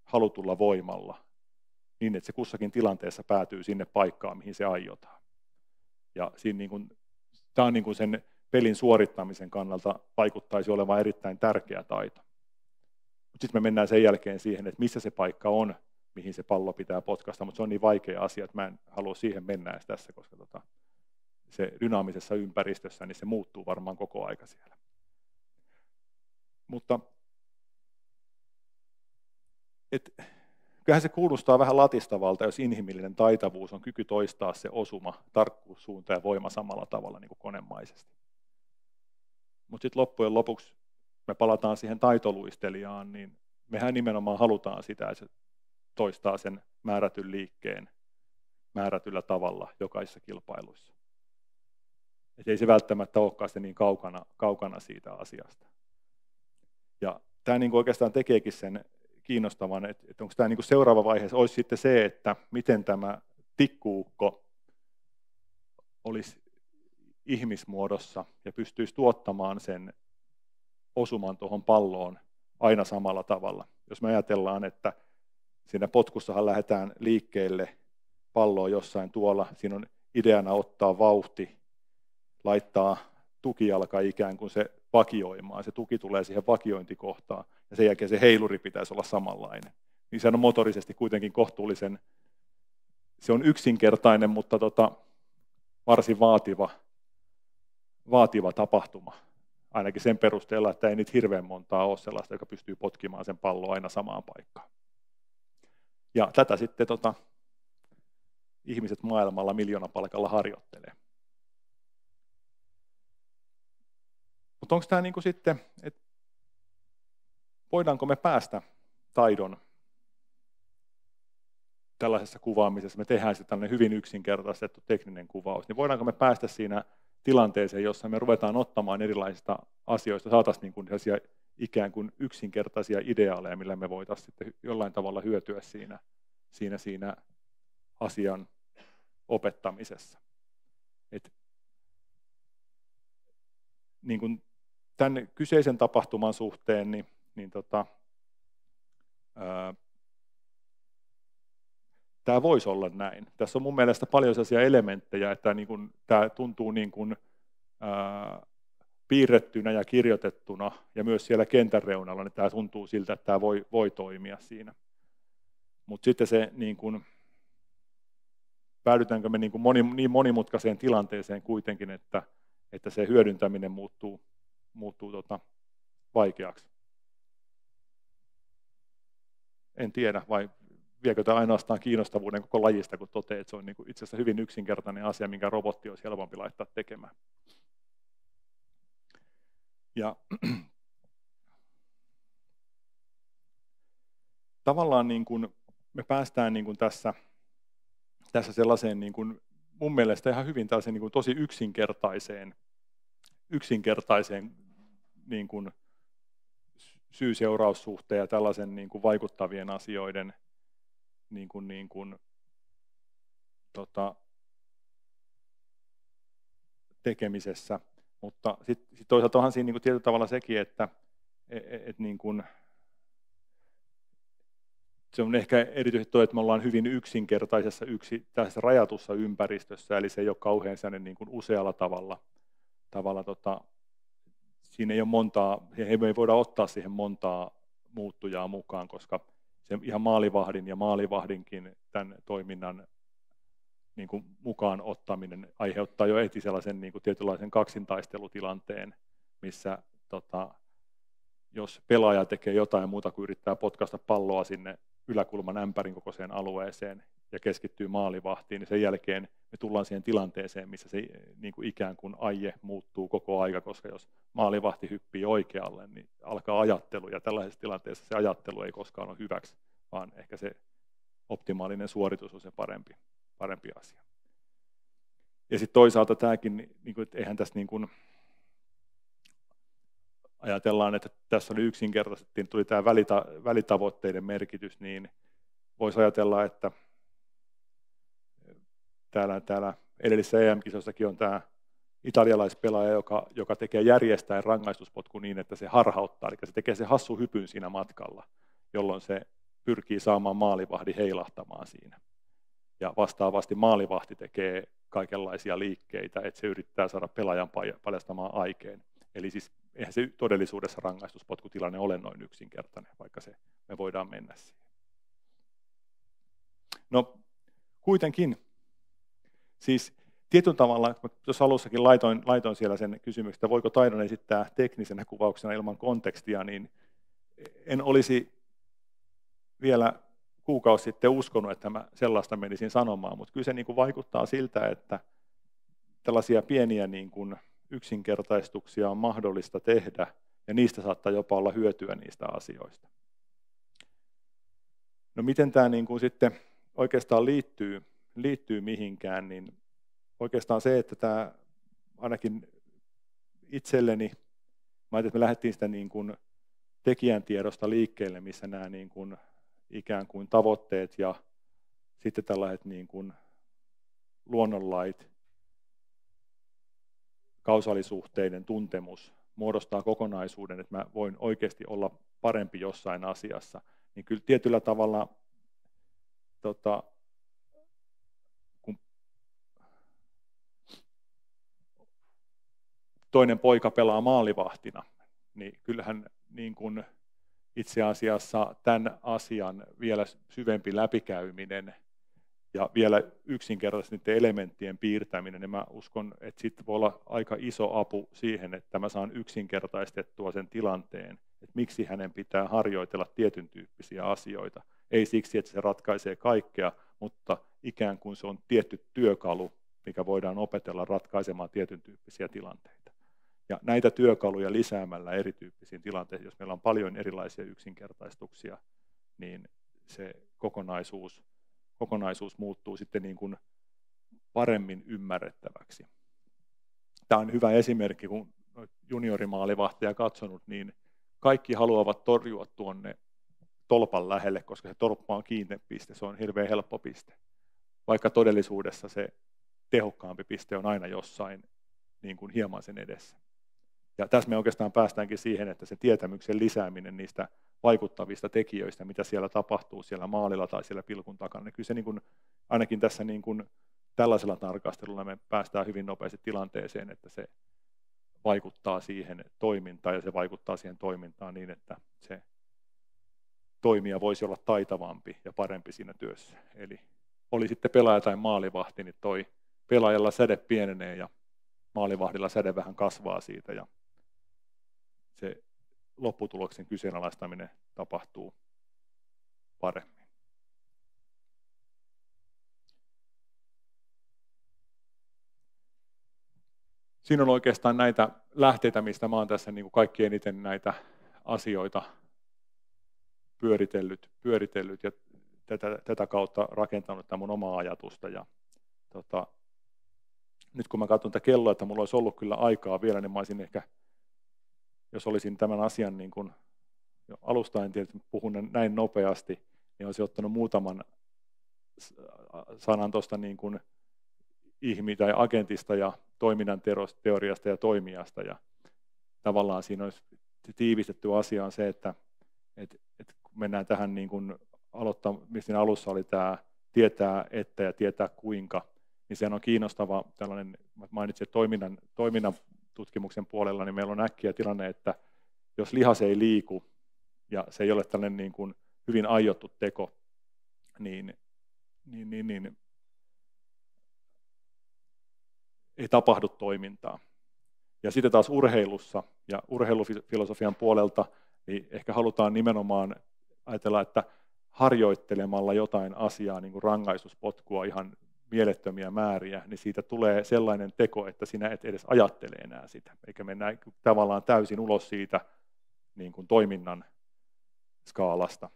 halutulla voimalla, niin että se kussakin tilanteessa päätyy sinne paikkaan, mihin se aiotaan. Ja siinä niin kuin, tämä on niin kuin sen pelin suorittamisen kannalta vaikuttaisi olevan erittäin tärkeä taito. Mutta sitten me mennään sen jälkeen siihen, että missä se paikka on, mihin se pallo pitää potkaista, mutta se on niin vaikea asia, että mä en halua siihen mennä edes tässä, koska se dynaamisessa ympäristössä, niin se muuttuu varmaan koko aika siellä. Mutta kyllähän se kuulostaa vähän latistavalta, jos inhimillinen taitavuus on kyky toistaa se osuma, tarkkuus, suunta ja voima samalla tavalla niin kuin konemaisesti. Mutta sitten loppujen lopuksi me palataan siihen taitoluistelijaan, niin mehän nimenomaan halutaan sitä, että se toistaa sen määrätyn liikkeen määrätyllä tavalla jokaisessa kilpailuissa. Et ei se välttämättä olekaan se niin kaukana siitä asiasta. Ja tämä niin oikeastaan tekeekin sen kiinnostavan, että onko tämä niin seuraava vaihe olisi sitten se, että miten tämä tikkuukko olisi ihmismuodossa ja pystyisi tuottamaan sen osuman tuohon palloon aina samalla tavalla. Jos me ajatellaan, että siinä potkussahan lähdetään liikkeelle palloa jossain tuolla, siinä on ideana ottaa vauhti, laittaa tukijalka ikään kuin se vakioimaan, se tuki tulee siihen vakiointikohtaan ja sen jälkeen se heiluri pitäisi olla samanlainen. Niin se on motorisesti kuitenkin kohtuullisen, se on yksinkertainen, mutta varsin vaativa tapahtuma. Ainakin sen perusteella, että ei niitä hirveän montaa ole sellaista, joka pystyy potkimaan sen pallon aina samaan paikkaan. Ja tätä sitten ihmiset maailmalla miljoonapalkalla harjoittelee. Mutta onko tämä niinku sitten, että voidaanko me päästä taidon tällaisessa kuvaamisessa, me tehdään sitten tällainen hyvin yksinkertaistettu tekninen kuvaus, niin voidaanko me päästä siinä tilanteeseen, jossa me ruvetaan ottamaan erilaisista asioista, saataisiin niin kuin ikään kuin yksinkertaisia ideaaleja, millä me voitaisiin sitten jollain tavalla hyötyä siinä asian opettamisessa. Niin kuin tämän kyseisen tapahtuman suhteen, tämä voisi olla näin. Tässä on mun mielestä paljon sellaisia elementtejä, että tämä tuntuu piirrettynä ja kirjoitettuna, ja myös siellä kentän reunalla, niin tämä tuntuu siltä, että tämä voi toimia siinä. Mutta sitten se, päädytäänkö me niin monimutkaiseen tilanteeseen kuitenkin, että se hyödyntäminen muuttuu vaikeaksi. En tiedä, vai viekö tämä ainoastaan kiinnostavuuden koko lajista, kun toteaa, että se on itse asiassa hyvin yksinkertainen asia, minkä robotti olisi helpompi laittaa tekemään. Ja tavallaan me päästään tässä sellaiseen mun mielestä ihan hyvin tällaiseen tosi yksinkertaiseen syy-seuraussuhteen ja tällaisen vaikuttavien asioiden tekemisessä, mutta sitten toisaalta onhan siinä tietyllä tavalla sekin, että se on ehkä erityisesti tuo, että me ollaan hyvin yksinkertaisessa tässä rajatussa ympäristössä, eli se ei ole kauhean sellainen usealla tavalla siinä ei ole me ei voida ottaa siihen montaa muuttujaa mukaan, koska se ihan maalivahdinkin tämän toiminnan mukaan ottaminen aiheuttaa jo heti sellaisen tietynlaisen kaksintaistelutilanteen, missä jos pelaaja tekee jotain muuta kuin yrittää potkaista palloa sinne yläkulman ämpärin kokoiseen alueeseen ja keskittyy maalivahtiin, niin sen jälkeen me tullaan siihen tilanteeseen, missä se niin kuin ikään kuin aie muuttuu koko aika, koska jos maalivahti hyppii oikealle, niin alkaa ajattelu, ja tällaisessa tilanteessa se ajattelu ei koskaan ole hyväksi, vaan ehkä se optimaalinen suoritus on se parempi asia. Ja sitten toisaalta tämäkin, niin kuin, että eihän tässä niin kuin ajatellaan, että tässä oli yksinkertaisesti, tuli tämä välitavoitteiden merkitys, niin voisi ajatella, että täällä edellisessä EM-kisossakin on tämä italialaispelaaja, joka tekee järjestäen rangaistuspotku niin, että se harhauttaa, eli se tekee se hassu hypyn siinä matkalla, jolloin se pyrkii saamaan maalivahdin heilahtamaan siinä. Ja vastaavasti maalivahti tekee kaikenlaisia liikkeitä, että se yrittää saada pelaajan paljastamaan aikeen. Eli siis eihän se todellisuudessa rangaistuspotkutilanne ole noin yksinkertainen, vaikka me voidaan mennä siihen. No kuitenkin, siis tietyllä tavalla, tuossa alussakin laitoin siellä sen kysymyksen, että voiko taidon esittää teknisenä kuvauksena ilman kontekstia, niin en olisi vielä kuukausi sitten uskonut, että mä sellaista menisin sanomaan, mutta kyllä se niin kuin vaikuttaa siltä, että tällaisia pieniä niin kuin yksinkertaistuksia on mahdollista tehdä, ja niistä saattaa jopa olla hyötyä niistä asioista. No miten tämä niin kuin sitten oikeastaan liittyy mihinkään, niin oikeastaan se, että tämä ainakin itselleni, mä ajattelin, että me lähdettiin sitä niin kuin tekijän tiedosta liikkeelle, missä nämä niin kuin ikään kuin tavoitteet ja sitten tällaiset niin kuin luonnonlait, kausaalisuhteiden tuntemus muodostaa kokonaisuuden, että mä voin oikeasti olla parempi jossain asiassa, niin kyllä tietyllä tavalla kun toinen poika pelaa maalivahtina, niin kyllähän niin kuin itse asiassa tämän asian vielä syvempi läpikäyminen ja vielä yksinkertaisesti niiden elementtien piirtäminen, niin mä uskon, että sitten voi olla aika iso apu siihen, että mä saan yksinkertaistettua sen tilanteen, että miksi hänen pitää harjoitella tietyn tyyppisiä asioita. Ei siksi, että se ratkaisee kaikkea, mutta ikään kuin se on tietty työkalu, mikä voidaan opetella ratkaisemaan tietyn tyyppisiä tilanteita. Ja näitä työkaluja lisäämällä erityyppisiin tilanteisiin, jos meillä on paljon erilaisia yksinkertaistuksia, niin se kokonaisuus muuttuu sitten niin kuin paremmin ymmärrettäväksi. Tämä on hyvä esimerkki, kun juniorimaalivahtia katsonut, niin kaikki haluavat torjua tuonne tolpan lähelle, koska se tolppa on kiinnepiste, se on hirveän helppo piste. Vaikka todellisuudessa se tehokkaampi piste on aina jossain niin kuin hieman sen edessä. Ja tässä me oikeastaan päästäänkin siihen, että se tietämyksen lisääminen niistä vaikuttavista tekijöistä, mitä siellä tapahtuu siellä maalilla tai siellä pilkun takana, niin kyllä se niin kuin, ainakin tässä niin kuin tällaisella tarkastelulla me päästään hyvin nopeasti tilanteeseen, että se vaikuttaa siihen toimintaan ja se vaikuttaa siihen toimintaan niin, että se toimija voisi olla taitavampi ja parempi siinä työssä. Eli oli sitten pelaaja tai maalivahti, niin toi pelaajalla säde pienenee ja maalivahdilla säde vähän kasvaa siitä ja se lopputuloksen kyseenalaistaminen tapahtuu paremmin. Siinä on oikeastaan näitä lähteitä, mistä mä oon tässä niin kuin kaikkein eniten näitä asioita pyöritellyt ja tätä kautta rakentanut tämä mun omaa ajatusta. Ja, nyt kun mä katson tätä kelloa, että mulla olisi ollut kyllä aikaa vielä, niin mä olisin ehkä, jos olisin tämän asian niin kuin jo alusta en tiedä, puhun näin nopeasti, niin olisin ottanut muutaman sanan tuosta niin kuin tai agentista ja toiminnan teoriasta ja toimijasta. Ja tavallaan siinä olisi tiivistetty asiaan se, että kun mennään tähän niin kuin mistä alussa oli tämä tietää että ja tietää kuinka, niin sehän on kiinnostava tällainen, mainitsin, että toiminnan tutkimuksen puolella, niin meillä on äkkiä tilanne, että jos lihas ei liiku ja se ei ole tällainen niin kuin hyvin aiottu teko, niin ei tapahdu toimintaa. Ja sitten taas urheilussa ja urheilufilosofian puolelta, niin ehkä halutaan nimenomaan ajatella, että harjoittelemalla jotain asiaa, niin kuin rangaistuspotkua ihan mielettömiä määriä, niin siitä tulee sellainen teko, että sinä et edes ajattele enää sitä, eikä mennä tavallaan täysin ulos siitä niin kuin toiminnan skaalasta.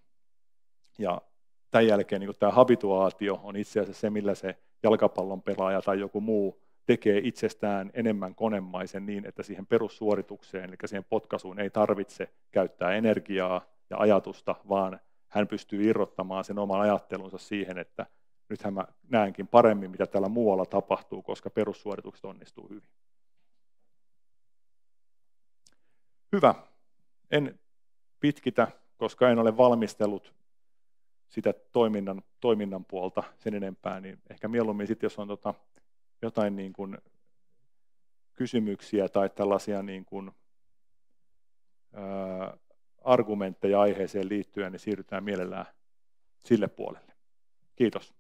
Ja tämän jälkeen niin kuin tämä habituaatio on itse asiassa se, millä se jalkapallon pelaaja tai joku muu tekee itsestään enemmän konemaisen niin, että siihen perussuoritukseen, eli siihen potkaisuun ei tarvitse käyttää energiaa ja ajatusta, vaan hän pystyy irrottamaan sen oman ajattelunsa siihen, että nythän mä näenkin paremmin, mitä täällä muualla tapahtuu, koska perussuoritukset onnistuu hyvin. Hyvä. En pitkitä, koska en ole valmistellut sitä toiminnan puolta sen enempää, niin ehkä mieluummin sitten, jos on jotain niin kuin kysymyksiä tai tällaisia niin kuin, argumentteja aiheeseen liittyen, niin siirrytään mielellään sille puolelle. Kiitos.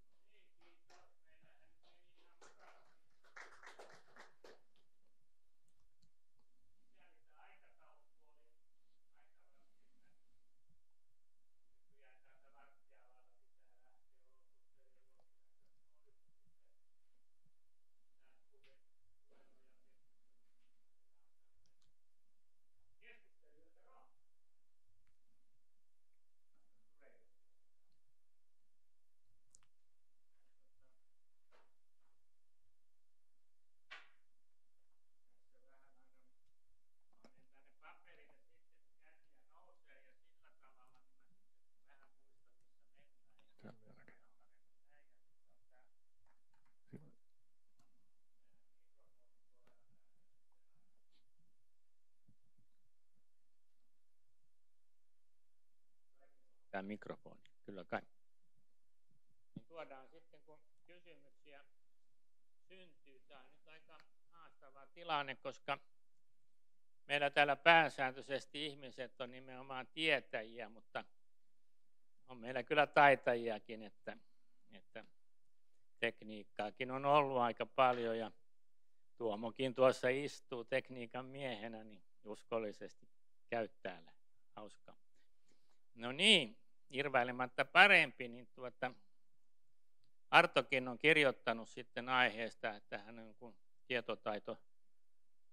Tämä mikrofoni, kyllä kai. Niin tuodaan sitten, kun kysymyksiä syntyy. Tämä on nyt aika haastava tilanne, koska meillä täällä pääsääntöisesti ihmiset on nimenomaan tietäjiä, mutta on meillä kyllä taitajiakin, että tekniikkaakin on ollut aika paljon ja Tuomokin tuossa istuu tekniikan miehenä, niin uskollisesti käy täällä. Hauskaa. No niin, irvailematta parempi, niin Artokin on kirjoittanut sitten aiheesta, että hän on kuin tietotaito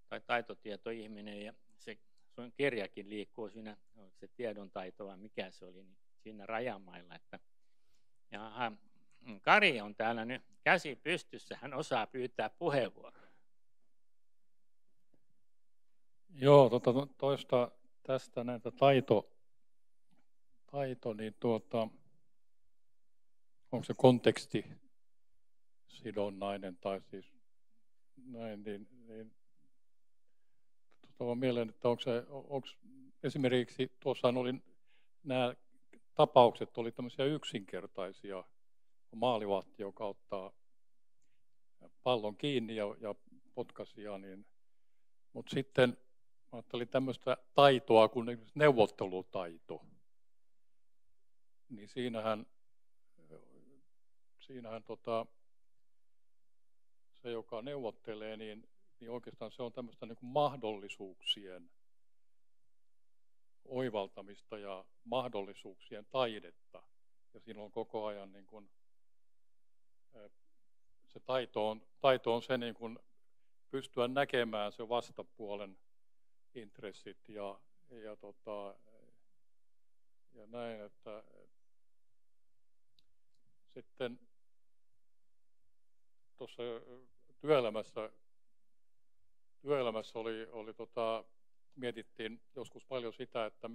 tai taitotietoihminen ja se sun kirjakin liikkuu siinä, onko se tiedon taito vai mikä se oli, niin siinä rajamailla. Jaha, Kari on täällä nyt käsi pystyssä, hän osaa pyytää puheenvuoroa. Joo, toista tästä näitä taito niin onko se konteksti sidonnainen tai siis näin, niin mieleen, että onko esimerkiksi tuossa oli nämä tapaukset oli tämmöisiä yksinkertaisia, maalivahti, joka ottaa pallon kiinni ja potkaisia, niin, mutta sitten mä ajattelin tämmöistä taitoa kuin neuvottelutaito, niin siinähän se, joka neuvottelee, niin oikeastaan se on tämmöistä niin kuin mahdollisuuksien oivaltamista ja mahdollisuuksien taidetta. Ja siinä on koko ajan niin kuin, se taito on se niin kuin pystyä näkemään se vastapuolen intressit ja näin, että sitten tuossa työelämässä oli mietittiin joskus paljon sitä, että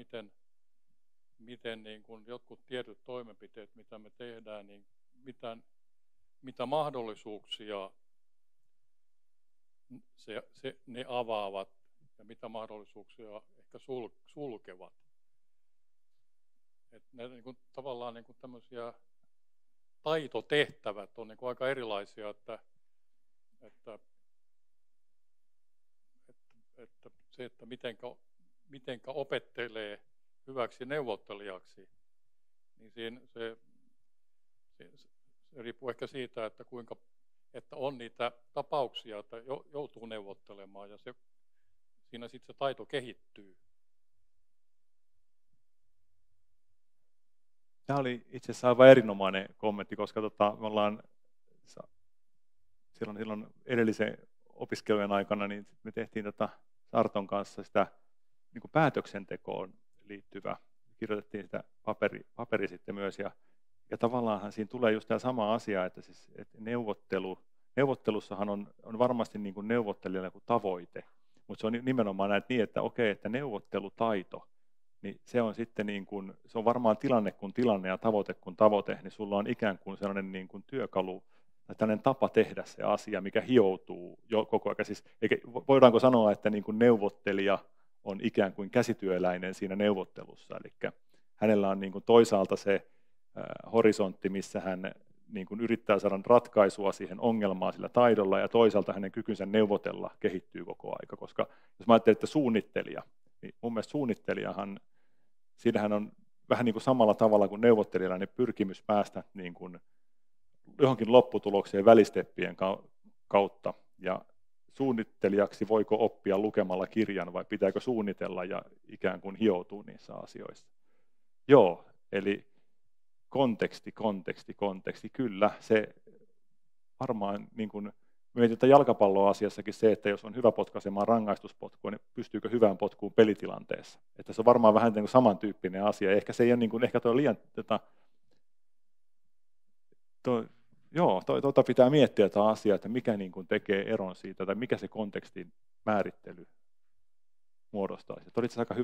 miten niin kuin jotkut tietyt toimenpiteet, mitä me tehdään, niin mitä mahdollisuuksia ne avaavat ja mitä mahdollisuuksia ehkä sulkevat. Et ne niin kuin, tavallaan niin kuin tämmöisiä taitotehtävät on niin kuin aika erilaisia, että se, että mitenkä opettelee hyväksi neuvottelijaksi, niin se riippuu ehkä siitä, että että on niitä tapauksia, että joutuu neuvottelemaan ja siinä sitten se taito kehittyy. Tämä oli itse asiassa aivan erinomainen kommentti, koska me ollaan silloin edellisen opiskelujen aikana, niin me tehtiin Sarton kanssa sitä niin kuin päätöksentekoon liittyvää. Kirjoitettiin sitä paperi sitten myös, ja tavallaanhan siinä tulee just tämä sama asia, että, siis, että neuvottelussahan on varmasti niin kuin neuvottelijalla joku tavoite, mutta se on nimenomaan näin, että okei, että neuvottelutaito, niin se on sitten niin kuin, se on varmaan tilanne kun tilanne ja tavoite kun tavoite, niin sulla on ikään kuin sellainen niin kuin työkalu, tai tällainen tapa tehdä se asia, mikä hioutuu jo koko ajan. Siis, voidaanko sanoa, että niin kuin neuvottelija on ikään kuin käsityöläinen siinä neuvottelussa, eli hänellä on niin kuin toisaalta se horisontti, missä hän niin kuin yrittää saada ratkaisua siihen ongelmaan sillä taidolla, ja toisaalta hänen kykynsä neuvotella kehittyy koko aika, koska jos mä ajattelen, että suunnittelija, niin mun mielestä suunnittelijahan, siinähän on vähän niin kuin samalla tavalla kuin neuvottelijalla, niin pyrkimys päästä niin kuin johonkin lopputulokseen välisteppien kautta, ja suunnittelijaksi voiko oppia lukemalla kirjan vai pitääkö suunnitella ja ikään kuin hioutua niissä asioissa. Joo, eli konteksti, kyllä se varmaan niin kuin mietitään jalkapalloasiassakin se, että jos on hyvä potkaisemaan rangaistuspotkua, niin pystyykö hyvään potkuun pelitilanteessa. Että se on varmaan vähän niin kuin samantyyppinen asia. Ehkä se ei ole niin kuin, ehkä tuo liian pitää miettiä tämä asia, että mikä niin kuin tekee eron siitä, tai mikä se kontekstin määrittely muodostaa. Se oli itse asiassa aika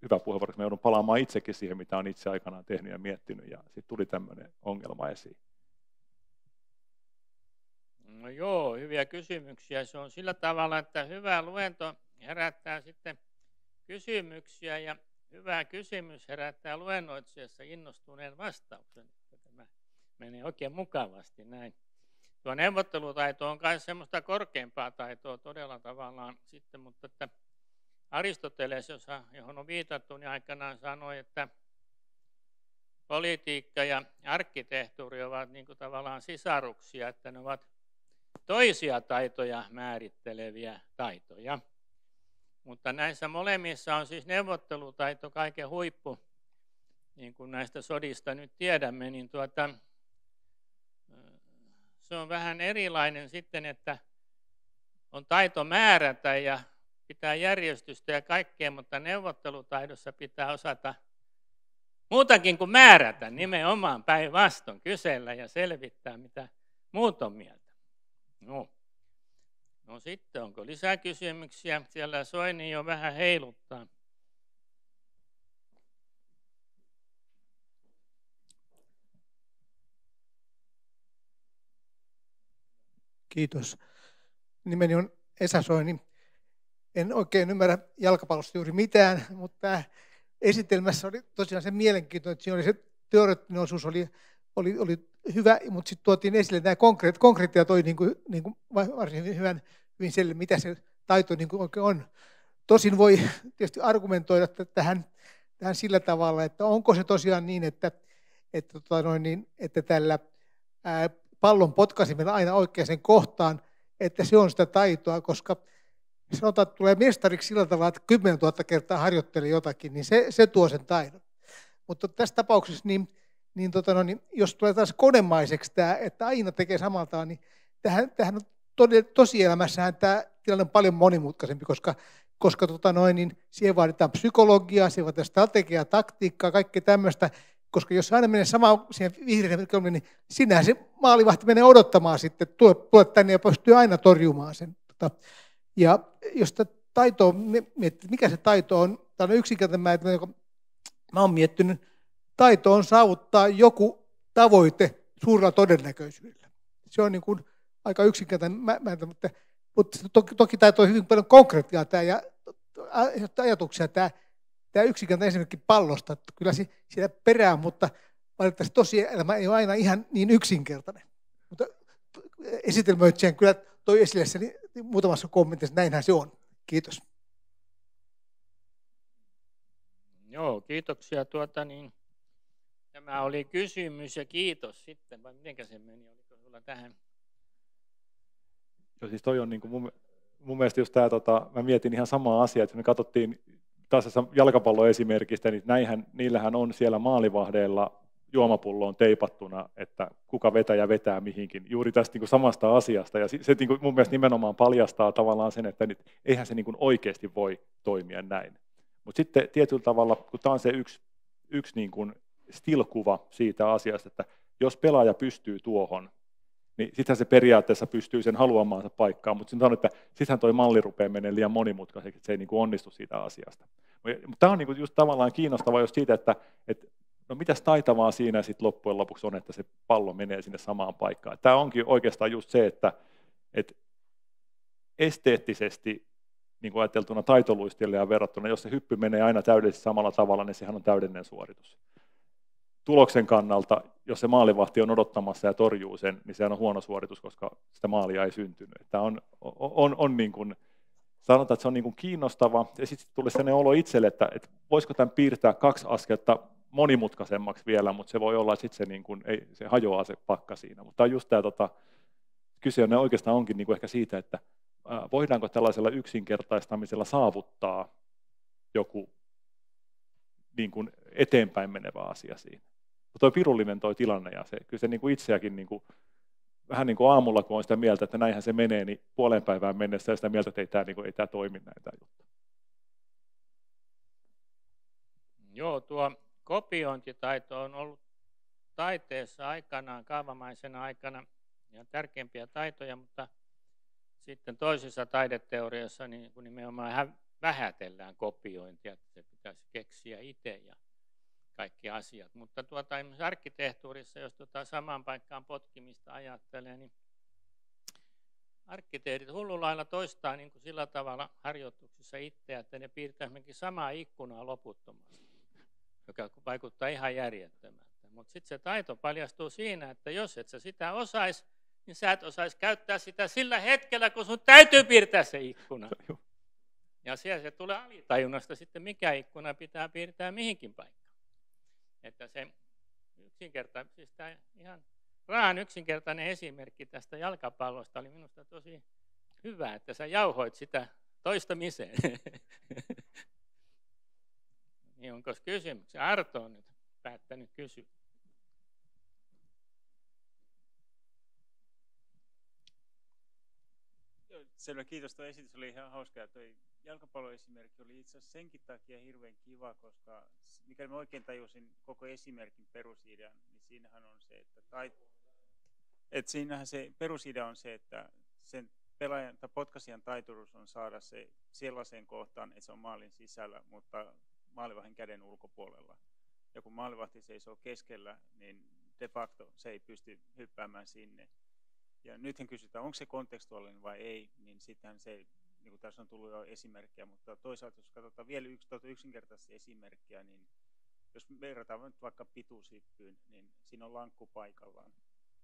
hyvä puheenvuoro, koska mä joudun palaamaan itsekin siihen, mitä olen itse aikanaan tehnyt ja miettinyt, ja sitten tuli tämmöinen ongelma esiin. No joo, hyviä kysymyksiä. Se on sillä tavalla, että hyvä luento herättää sitten kysymyksiä, ja hyvä kysymys herättää luennoitsijassa innostuneen vastauksen. Tämä menee oikein mukavasti näin. Tuo neuvottelutaito on kai semmoista korkeampaa taitoa todella tavallaan sitten, mutta että Aristoteles, johon on viitattu, niin aikanaan sanoi, että politiikka ja arkkitehtuuri ovat niin kuin tavallaan sisaruksia, että ne ovat toisia taitoja määritteleviä taitoja. Mutta näissä molemmissa on siis neuvottelutaito kaiken huippu, niin kuin näistä sodista nyt tiedämme, niin se on vähän erilainen sitten, että on taito määrätä ja pitää järjestystä ja kaikkea, mutta neuvottelutaidossa pitää osata muutakin kuin määrätä, nimenomaan päinvastoin kysellä ja selvittää, mitä muut on mieltä. No sitten, onko lisää kysymyksiä? Siellä Soini jo vähän heiluttaa. Kiitos. Nimeni on Esa Soini. En oikein ymmärrä jalkapallosta juuri mitään, mutta esitelmässä oli tosiaan se mielenkiintoinen, että siinä oli se teoreettinen osuus oli hyvä, mutta sitten tuotiin esille nämä konkreettia toi niin kuin varsin hyvin selville, mitä se taito niin kuin oikein on. Tosin voi tietysti argumentoida tähän sillä tavalla, että onko se tosiaan niin, että tällä pallon potkaisimella aina oikeaan kohtaan, että se on sitä taitoa, koska sanotaan, että tulee mestariksi sillä tavalla, että 10 000 kertaa harjoittelee jotakin, niin se tuo sen taidon. Mutta tässä tapauksessa, jos tulee taas konemaiseksi tämä, että aina tekee samaltaan, niin tähän tosielämässähän tämä tilanne on paljon monimutkaisempi, koska siihen vaaditaan psykologiaa, siihen vaaditaan strategiaa, taktiikkaa, kaikkea tämmöistä, koska jos aina menee sama siihen vihreään, niin sinähän se maalivahti menee odottamaan sitten, tule tänne ja pystyy aina torjumaan sen. Ja jos sitä taitoa miettii, mikä se taito on, tämä on yksinkertainen, mä olen miettinyt, taito on saavuttaa joku tavoite suurella todennäköisyydellä. Se on niin kuin aika yksinkertainen, mutta toki taito on hyvin paljon konkreettiaa tämä ja ajatuksia tämä yksinkertainen esimerkki pallosta, että kyllä siellä perään, mutta valitettavasti tosielämä ei ole aina ihan niin yksinkertainen. Mutta esitelmöitsijän kyllä toi esille sen muutamassa kommentissa, näinhän se on. Kiitos. Joo, kiitoksia. Tämä oli kysymys ja kiitos sitten, vai mitenkä se meni? Oliko sulla tähän? Joo, siis toi on niin kuin mun mielestä just tämä, mä mietin ihan samaa asiaa, että me katsottiin taas jalkapalloesimerkistä, niin niillähän on siellä maalivahdeilla juomapulloon teipattuna, että kuka vetäjä vetää mihinkin, juuri tästä niin kuin samasta asiasta. Ja se niin kuin mun mielestä nimenomaan paljastaa tavallaan sen, että nyt, eihän se niin kuin oikeasti voi toimia näin. Mutta sitten tietyllä tavalla, kun tämä on se yksi niin kuin still-kuva siitä asiasta, että jos pelaaja pystyy tuohon, niin sittenhän se periaatteessa pystyy sen haluamaansa paikkaan, mutta sittenhän toi malli rupeaa menemään liian monimutkaiseksi, että se ei niin kuin onnistu siitä asiasta. Mutta tämä on niin kuin just tavallaan kiinnostavaa just siitä, että no mitäs taitavaa siinä sitten loppujen lopuksi on, että se pallo menee sinne samaan paikkaan. Tämä onkin oikeastaan just se, että esteettisesti niin kuin ajateltuna taitoluistelijaan verrattuna, jos se hyppy menee aina täydellisesti samalla tavalla, niin sehän on täydellinen suoritus. Tuloksen kannalta, jos se maalivahti on odottamassa ja torjuu sen, niin sehän on huono suoritus, koska sitä maalia ei syntynyt. Tämä on niin kuin, sanotaan, että se on niin kuin kiinnostava, ja sitten tulee sellainen olo itselle, että voisiko tämän piirtää 2 askelta monimutkaisemmaksi vielä, mutta se voi olla, että sitten se, niin kuin, se hajoaa se pakka siinä. Mutta just tämä kyse oikeastaan onkin niin kuin ehkä siitä, että voidaanko tällaisella yksinkertaistamisella saavuttaa joku niin kuin eteenpäin menevä asia siinä. Tuo pirullinen tuo tilanne, ja kyllä se niin kuin itseäkin niin kuin, vähän niin kuin aamulla, kun on sitä mieltä, että näinhän se menee, niin puoleen päivään mennessä ja sitä mieltä, että ei tämä toimi näin tämä juttu. Joo, tuo kopiointitaito on ollut taiteessa aikanaan, kaavamaisena aikana, ja tärkeimpiä taitoja, mutta sitten toisissa taideteorioissa niin kun nimenomaan vähätellään kopiointia, että se pitäisi keksiä itse ja kaikki asiat. Mutta esimerkiksi arkkitehtuurissa, jos samaan paikkaan potkimista ajattelee, niin arkkitehdit hullulailla toistaa niin kuin sillä tavalla harjoituksissa itseä, että ne piirtää esimerkiksi samaa ikkunaa loputtomasti, joka vaikuttaa ihan järjettömältä. Mutta sitten se taito paljastuu siinä, että jos et sä sitä osaisi, niin sä et osaisi käyttää sitä sillä hetkellä, kun sun täytyy piirtää se ikkuna. Ja siellä se tulee alitajunnasta sitten, mikä ikkuna pitää piirtää mihinkin paikkaan. Että se siis tämä ihan raan yksinkertainen esimerkki tästä jalkapallosta oli minusta tosi hyvä, että sä jauhoit sitä toistamiseen. Niin onko kysymyksiä? Arto on nyt päättänyt kysyä. Selvä, kiitos. Tuo esitys oli ihan hauska ja tuo jalkapalloesimerkki oli itse asiassa senkin takia hirveän kiva, koska mikäli mä oikein tajusin koko esimerkin perusidean, niin siinähän on se, että siinähän se perusidea on se, että sen pelaajan tai potkaisijan taituruus on saada se sellaiseen kohtaan, että se on maalin sisällä, mutta maalivahdin käden ulkopuolella. Ja kun maalivahti seisoo keskellä, niin de facto se ei pysty hyppäämään sinne. Ja nythän kysytään, onko se kontekstuaalinen vai ei, niin sittenhän se, niin kuin tässä on tullut jo esimerkkejä, mutta toisaalta jos katsotaan vielä yksinkertaista esimerkkiä, niin jos verrataan nyt vaikka pituushyppyyn, niin siinä on lankku paikallaan,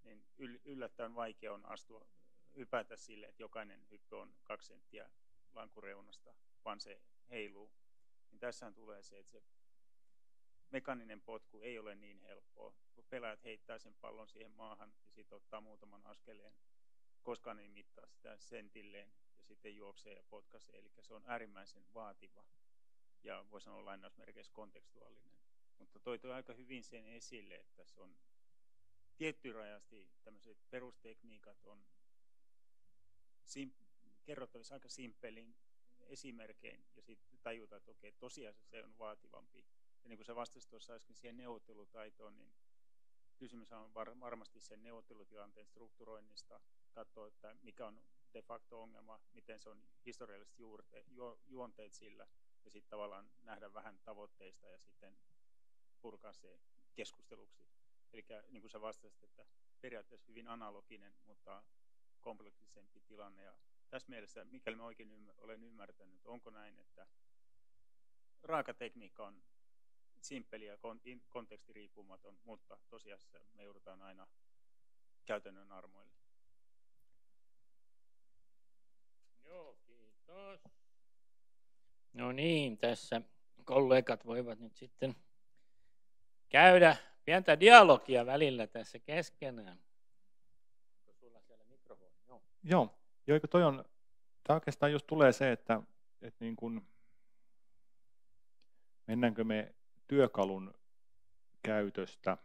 niin yllättävän vaikea on hypätä sille, että jokainen hyppy on 2 senttiä lankureunasta, vaan se heiluu. Niin tässähän tulee se, että se mekaaninen potku ei ole niin helppoa, kun pelaajat heittää sen pallon siihen maahan ja sitten ottaa muutaman askeleen, koskaan ei mittaa sitä sentilleen ja sitten juoksee ja potkaisee. Eli se on äärimmäisen vaativa ja voi sanoa lainausmerkeissä kontekstuaalinen. Mutta toi aika hyvin sen esille, että se on tiettyrajasti tämmöiset perustekniikat on kerrottavissa aika simppelin esimerkein ja sitten tajuta, että okei, tosiasiassa se on vaativampi. Ja niin kuin sä vastasit tuossa äsken siihen neuvottelutaitoon, niin kysymys on varmasti sen neuvottelutilanteen strukturoinnista, katsoa, että mikä on de facto ongelma, miten se on historiallisesti juonteet sillä, ja sitten tavallaan nähdä vähän tavoitteista ja sitten purkaa se keskusteluksi. Eli niin kuin sä vastasit, että periaatteessa hyvin analoginen, mutta kompleksisempi tilanne. Ja tässä mielessä, mikäli mä oikein olen ymmärtänyt, onko näin, että raaka tekniikka on simppeli ja kontekstiriippumaton, mutta tosiasiassa me joudutaan aina käytännön armoille. Joo, kiitos. No niin, tässä kollegat voivat nyt sitten käydä pientä dialogia välillä tässä keskenään. Onko sulla siellä mikrofoni? Joo, tämä oikeastaan just tulee se, että niin kun, mennäänkö me työkalun käytöstä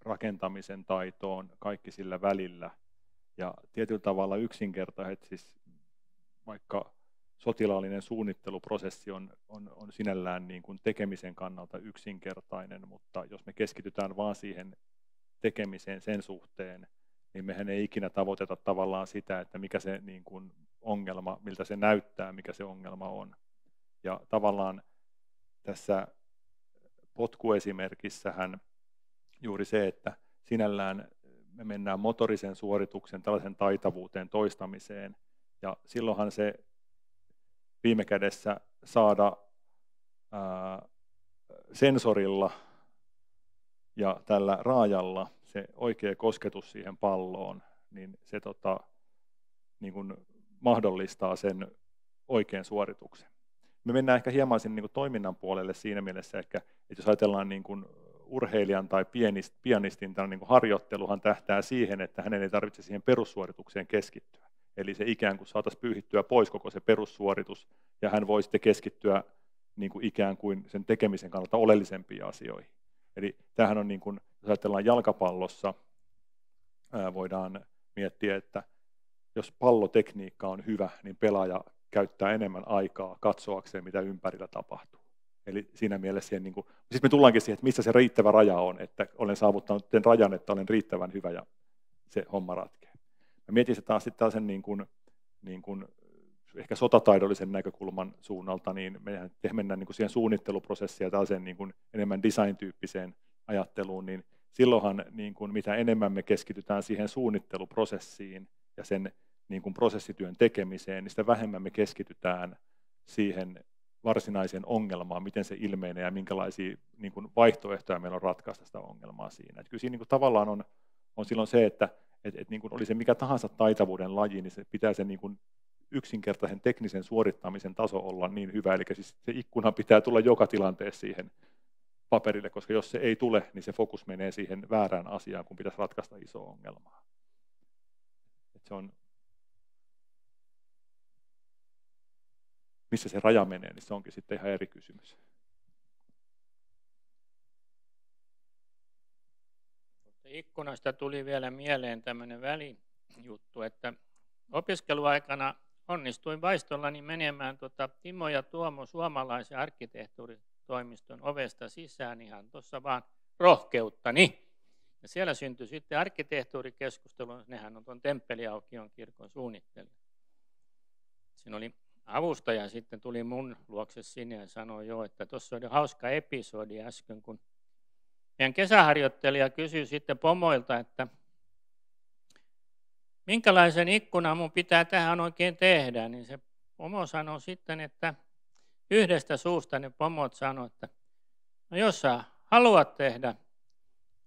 rakentamisen taitoon, kaikki sillä välillä. Ja tietyllä tavalla yksinkertaiset, siis vaikka sotilaallinen suunnitteluprosessi on sinällään niin kuin tekemisen kannalta yksinkertainen, mutta jos me keskitytään vaan siihen tekemiseen sen suhteen, niin mehän ei ikinä tavoiteta tavallaan sitä, että mikä se niin kuin ongelma, miltä se näyttää, mikä se ongelma on. Ja tavallaan tässä potkuesimerkissähän juuri se, että sinällään me mennään motorisen suorituksen tällaisen taitavuuteen toistamiseen, ja silloinhan se viime kädessä saada sensorilla ja tällä raajalla se oikea kosketus siihen palloon, niin se niin kuin mahdollistaa sen oikean suorituksen. Me mennään ehkä hieman sinne niin kuin toiminnan puolelle siinä mielessä, että jos ajatellaan niin kuin urheilijan tai pianistin niin kuin harjoitteluhan tähtää siihen, että hänen ei tarvitse siihen perussuoritukseen keskittyä. Eli se ikään kuin saataisiin pyyhittyä pois koko se perussuoritus, ja hän voi sitten keskittyä niin kuin ikään kuin sen tekemisen kannalta oleellisempiin asioihin. Eli tämähän on, niin kuin, jos ajatellaan jalkapallossa, voidaan miettiä, että jos pallotekniikka on hyvä, niin pelaaja käyttää enemmän aikaa katsoakseen, mitä ympärillä tapahtuu. Eli siinä mielessä siihen, niin kuin, siis me tullaankin siihen, että missä se riittävä raja on, että olen saavuttanut sen rajan, että olen riittävän hyvä ja se homma ratkeaa. Mä mietin se taas sitten tällaisen niin kuin ehkä sotataidollisen näkökulman suunnalta, niin mehän mennään niin kuin siihen suunnitteluprosessiin ja tällaiseen niin kuin enemmän design-tyyppiseen ajatteluun, niin silloinhan niin kuin mitä enemmän me keskitytään siihen suunnitteluprosessiin ja sen niin kuin prosessityön tekemiseen, niin sitä vähemmän me keskitytään siihen varsinaiseen ongelmaan, miten se ilmenee ja minkälaisia niin kuin vaihtoehtoja meillä on ratkaista sitä ongelmaa siinä. Että kyllä siinä niin kuin tavallaan on silloin se, että niin kuin oli se mikä tahansa taitavuuden laji, niin se pitää sen niin kuin yksinkertaisen teknisen suorittamisen taso olla niin hyvä, eli siis se ikkuna pitää tulla joka tilanteessa siihen paperille, koska jos se ei tule, niin se fokus menee siihen väärään asiaan, kun pitäisi ratkaista isoa ongelmaa. Et se on, missä se raja menee, niin se onkin sitten ihan eri kysymys. Ikkunasta tuli vielä mieleen tämmöinen välijuttu, että opiskeluaikana onnistuin vaistollani menemään Timo ja Tuomo suomalaisen arkkitehtuuritoimiston ovesta sisään ihan tuossa vaan rohkeuttani. Ja siellä syntyi sitten arkkitehtuurikeskustelu, nehän on tuon Temppeliaukion kirkon suunnittelija. Siinä oli avustaja sitten tuli mun luokse sinne ja sanoi jo, että tuossa oli hauska episodi äsken, kun meidän kesäharjoittelija kysyi sitten pomoilta, että minkälaisen ikkunan mun pitää tähän oikein tehdä, niin se pomo sanoi sitten, että yhdestä suusta ne pomot sanoi, että no jos sä haluat tehdä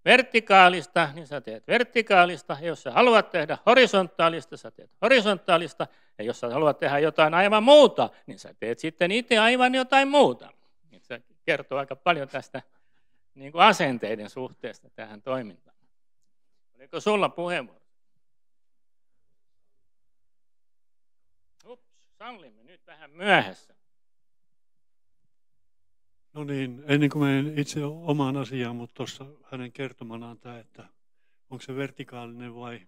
vertikaalista, niin sä teet vertikaalista, ja jos sä haluat tehdä horisontaalista, sä teet horisontaalista, ja jos sä haluat tehdä jotain aivan muuta, niin sä teet sitten itse aivan jotain muuta. Se kertoo aika paljon tästä niin kuin asenteiden suhteesta tähän toimintaan. Oliko sulla puheenvuoro? Sallimme nyt vähän myöhässä. No niin, ennen kuin menen itse omaan asiaan, mutta tuossa hänen kertomanaan tämä, että onko se vertikaalinen vai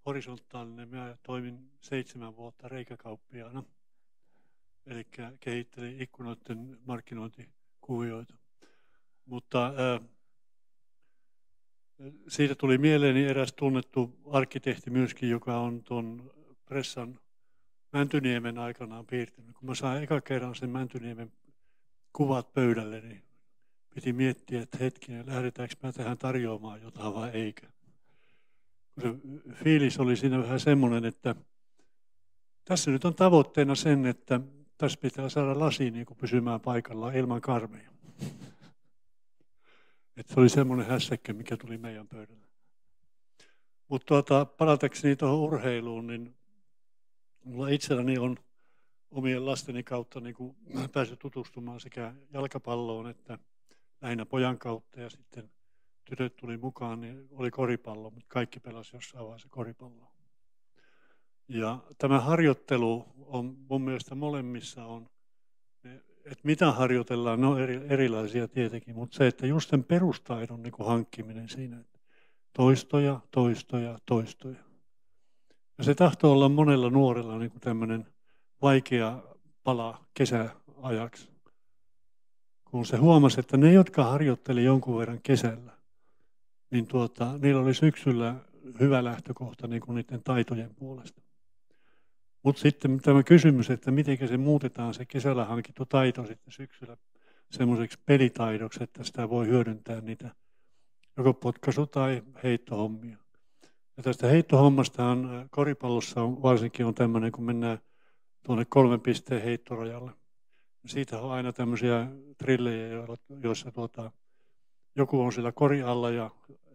horisontaalinen. Minä toimin 7 vuotta reikäkauppiaana, eli kehittelin ikkunoiden markkinointikuvioita. Mutta siitä tuli mieleeni eräs tunnettu arkkitehti myöskin, joka on tuon Pressan Mäntyniemen aikanaan piirtänyt. Kun mä sain eka kerran sen Mäntyniemen kuvat pöydälle, niin piti miettiä, että hetkinen, lähdetäänkö mä tähän tarjoamaan jotain vai eikö. Se fiilis oli siinä vähän semmoinen, että tässä nyt on tavoitteena sen, että tässä pitää saada lasi niin kuin pysymään paikallaan ilman karmeja. Että se oli semmoinen hässäkkä, mikä tuli meidän pöydälle. Mutta palatakseni tuohon urheiluun, niin mulla itselläni on omien lasteni kautta niin kuin päässyt tutustumaan sekä jalkapalloon että lähinnä pojan kautta, ja sitten tytöt tuli mukaan, niin oli koripallo, mutta kaikki pelasi jossain vaiheessa koripalloa. Ja tämä harjoittelu on mun mielestä molemmissa on, että mitä harjoitellaan, ne on erilaisia tietenkin, mutta se, että just sen perustaidon niin kuin hankkiminen siinä, että Toistoja, toistoja, toistoja. Ja se tahtoo olla monella nuorella niin kuin tämmöinen vaikea pala kesäajaksi. Kun se huomasi, että ne, jotka harjoitteli jonkun verran kesällä, niin niillä oli syksyllä hyvä lähtökohta niin kuin niiden taitojen puolesta. Mutta sitten tämä kysymys, että miten se muutetaan se kesällä hankittu taito sitten syksyllä semmoiseksi pelitaidoksi, että sitä voi hyödyntää niitä joko potkaisu- tai heittohommia. Ja tästä heittohommastahan koripallossa varsinkin on tämmöinen, kun mennään tuonne 3 pisteen heittorajalle. Siitä on aina tämmöisiä trillejä, joissa joku on sillä kori alla ja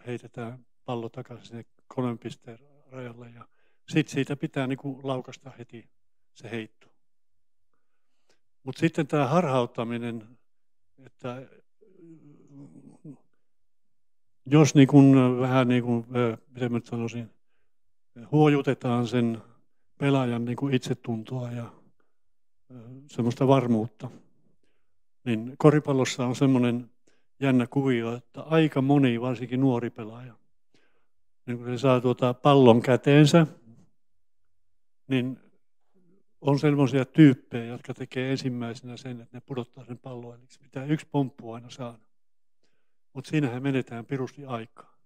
heitetään pallo takaisin sinne 3 pisteen rajalle. Ja sitten siitä pitää niin kuin laukasta heti se heitto. Mutta sitten tämä harhauttaminen, että jos niin kuin, vähän niin kuin, miten mä sanoisin, huojutetaan sen pelaajan niin kuin itsetuntoa ja semmoista varmuutta, niin koripallossa on semmoinen jännä kuvio, että aika moni, varsinkin nuori pelaaja, niin kun se saa pallon käteensä, niin on sellaisia tyyppejä, jotka tekee ensimmäisenä sen, että ne pudottaa sen pallon, eli pitää 1 pomppu aina saada. Mutta siinähän menetään pirusti aikaa.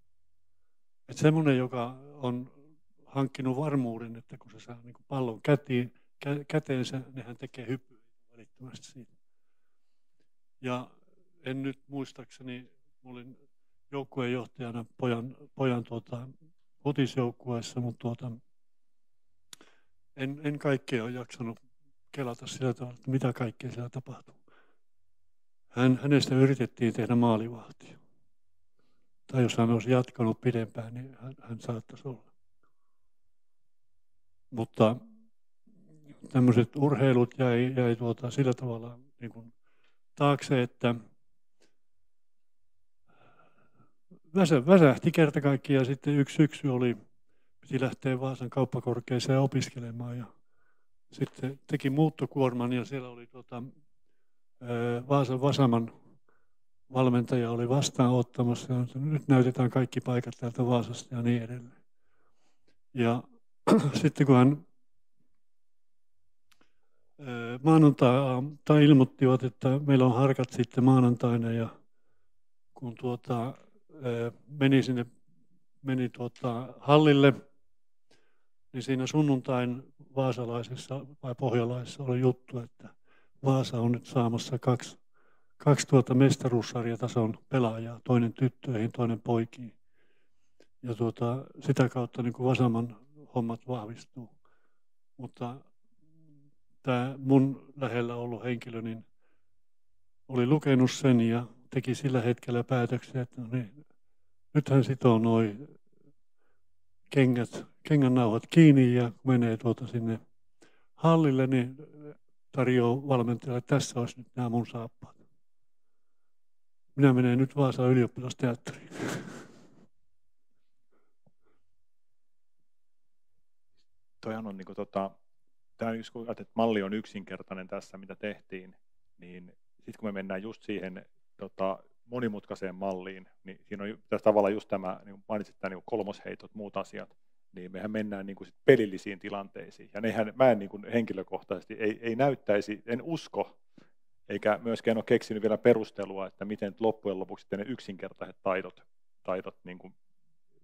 Että semmoinen, joka on hankkinut varmuuden, että kun se saa niin pallon käteensä, nehän tekee hyppyä välittömästi siitä. Ja en nyt muistaakseni, olin joukkueenjohtajana pojan futisjoukkueessa, mutta en kaikkea ole jaksanut kelata sillä tavalla, että mitä kaikkea siellä tapahtuu. Hänestä yritettiin tehdä maalivahtia. Tai jos hän olisi jatkanut pidempään, niin hän saattaisi olla. Mutta tämmöiset urheilut jäi sillä tavalla niin kuin taakse, että väsähti kerta kaikkiaan. Sitten yksi syksy piti lähteä Vaasan kauppakorkeeseen opiskelemaan ja sitten teki muuttokuorman ja siellä oli Vaasan Vasaman valmentaja oli vastaanottamassa ja nyt näytetään kaikki paikat täältä Vaasasta ja niin edelleen. Ja sitten kun hän maanantai ilmoittivat, että meillä on harkat sitten maanantaina ja kun meni hallille, niin siinä sunnuntain vaasalaisessa vai pohjalaisessa oli juttu, että Vaasa on nyt saamassa 2000 mestaruussarjatason pelaajaa, toinen tyttöihin, toinen poikiin. Ja sitä kautta niin kuin Vasaman hommat vahvistuu. Mutta tämä mun lähellä ollut henkilö niin oli lukenut sen ja teki sillä hetkellä päätöksiä, että no niin, nyt hän sitoo noi kengännauhat kiinni ja menee sinne hallille, niin tarjoaa valmentajalle, että tässä olisi nyt nämä mun saappaat. Minä menen nyt Vaasan ylioppilasteatteriin. Toihan on tämä on just kun että malli on yksinkertainen tässä, mitä tehtiin, niin sitten kun me mennään just siihen monimutkaiseen malliin, niin siinä on tässä tavalla just tämä, niin mainitsit tämä niin kolmosheitot, muut asiat, niin mehän mennään niin kuin sit pelillisiin tilanteisiin. Ja mä en niin kuin henkilökohtaisesti ei näyttäisi, en usko, eikä myöskään ole keksinyt vielä perustelua, että miten loppujen lopuksi ne yksinkertaiset taidot niin kuin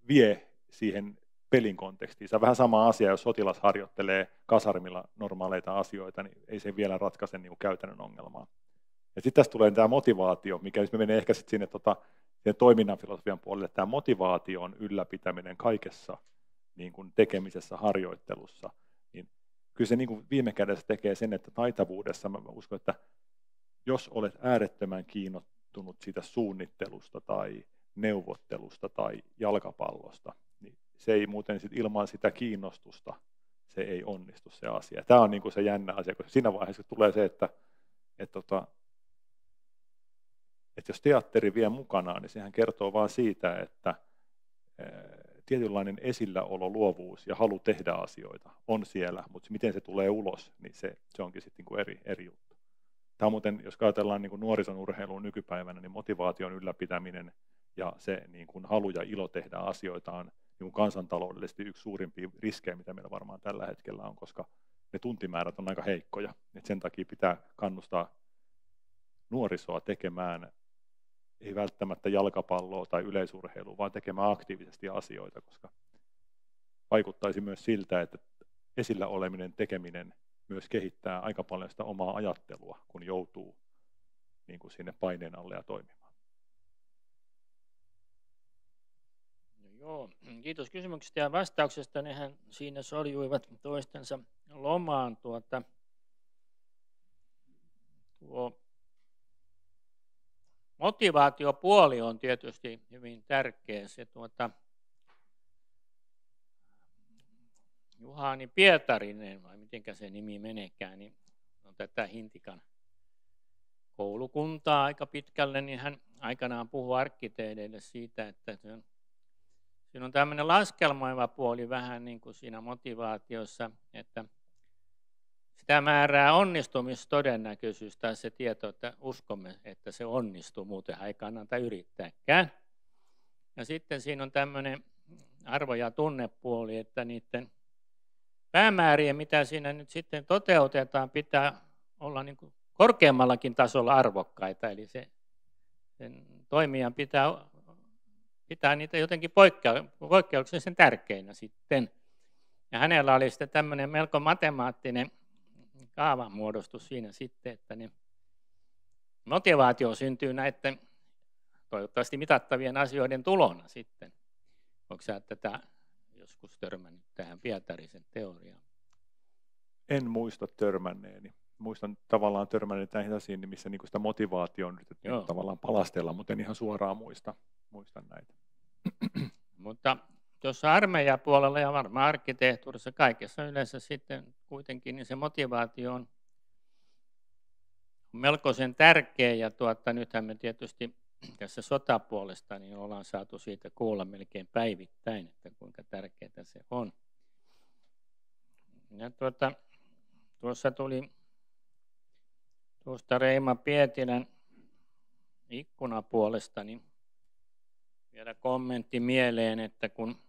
vie siihen pelin kontekstiin. Se on vähän sama asia, jos sotilas harjoittelee kasarmilla normaaleita asioita, niin ei se vielä ratkaise niin kuin käytännön ongelmaa. Ja sitten tässä tulee tämä motivaatio, mikä me menee ehkä sitten sinne toiminnan filosofian puolelle, tämä motivaation ylläpitäminen kaikessa niin kuin tekemisessä, harjoittelussa, niin kyllä se niin kuin viime kädessä tekee sen, että taitavuudessa mä uskon, että jos olet äärettömän kiinnostunut siitä suunnittelusta tai neuvottelusta tai jalkapallosta, niin se ei muuten sit ilman sitä kiinnostusta, se ei onnistu se asia. Tämä on niin kuin se jännä asia, koska siinä vaiheessa tulee se, että jos teatteri vie mukanaan, niin sehän kertoo vain siitä, että tietynlainen esilläolo, luovuus ja halu tehdä asioita on siellä, mutta miten se tulee ulos, niin se onkin sitten niin eri juttu. Tämä on muuten, jos ajatellaan niin nuorison urheilua nykypäivänä, niin motivaation ylläpitäminen ja se niin kuin halu ja ilo tehdä asioita on niin kuin kansantaloudellisesti yksi suurimpia riskejä, mitä meillä varmaan tällä hetkellä on, koska ne tuntimäärät on aika heikkoja. Et sen takia pitää kannustaa nuorisoa tekemään ei välttämättä jalkapalloa tai yleisurheilua, vaan tekemään aktiivisesti asioita, koska vaikuttaisi myös siltä, että esillä oleminen, tekeminen myös kehittää aika paljon sitä omaa ajattelua, kun joutuu niin kuin sinne paineen alle ja toimimaan. Joo, kiitos kysymyksestä ja vastauksesta. Nehän siinä soljuivat toistensa lomaan. Tuo motivaatiopuoli on tietysti hyvin tärkeä. Se Juhani Pietarinen, vai mitenkä se nimi menekään, niin on tätä Hintikan koulukuntaa aika pitkälle, niin hän aikanaan puhui arkkitehdeille siitä, että siinä on tämmöinen laskelmoiva puoli vähän niin kuin siinä motivaatiossa, että sitä määrää onnistumistodennäköisyys tai se tieto, että uskomme, että se onnistuu, muuten ei kannata yrittääkään. Ja sitten siinä on tämmöinen arvo- ja tunnepuoli, että niiden päämäärien, mitä siinä nyt sitten toteutetaan, pitää olla niin kuin korkeammallakin tasolla arvokkaita, eli sen toimijan pitää niitä jotenkin poikkeuksellisen tärkeinä sitten. Ja hänellä oli sitten tämmöinen melko matemaattinen kaavamuodostus siinä sitten, että motivaatio syntyy näiden toivottavasti mitattavien asioiden tulona sitten. Onko sä tätä joskus törmännyt tähän Pietarisen teoriaan? En muista törmänneeni. Muistan tavallaan törmänneeni näihin asioihin, missä niin sitä motivaatio on nyt tavallaan palastella, mutta en ihan suoraan muista näitä. Mutta tuossa armeijapuolella ja varmaan arkkitehtuurissa kaikessa yleensä sitten kuitenkin niin se motivaatio on melkoisen tärkeä ja nythän me tietysti tässä sotapuolesta niin ollaan saatu siitä kuulla melkein päivittäin, että kuinka tärkeää se on. Ja tuossa tuli tuosta Reima Pietilän ikkunapuolesta niin vielä kommentti mieleen, että kun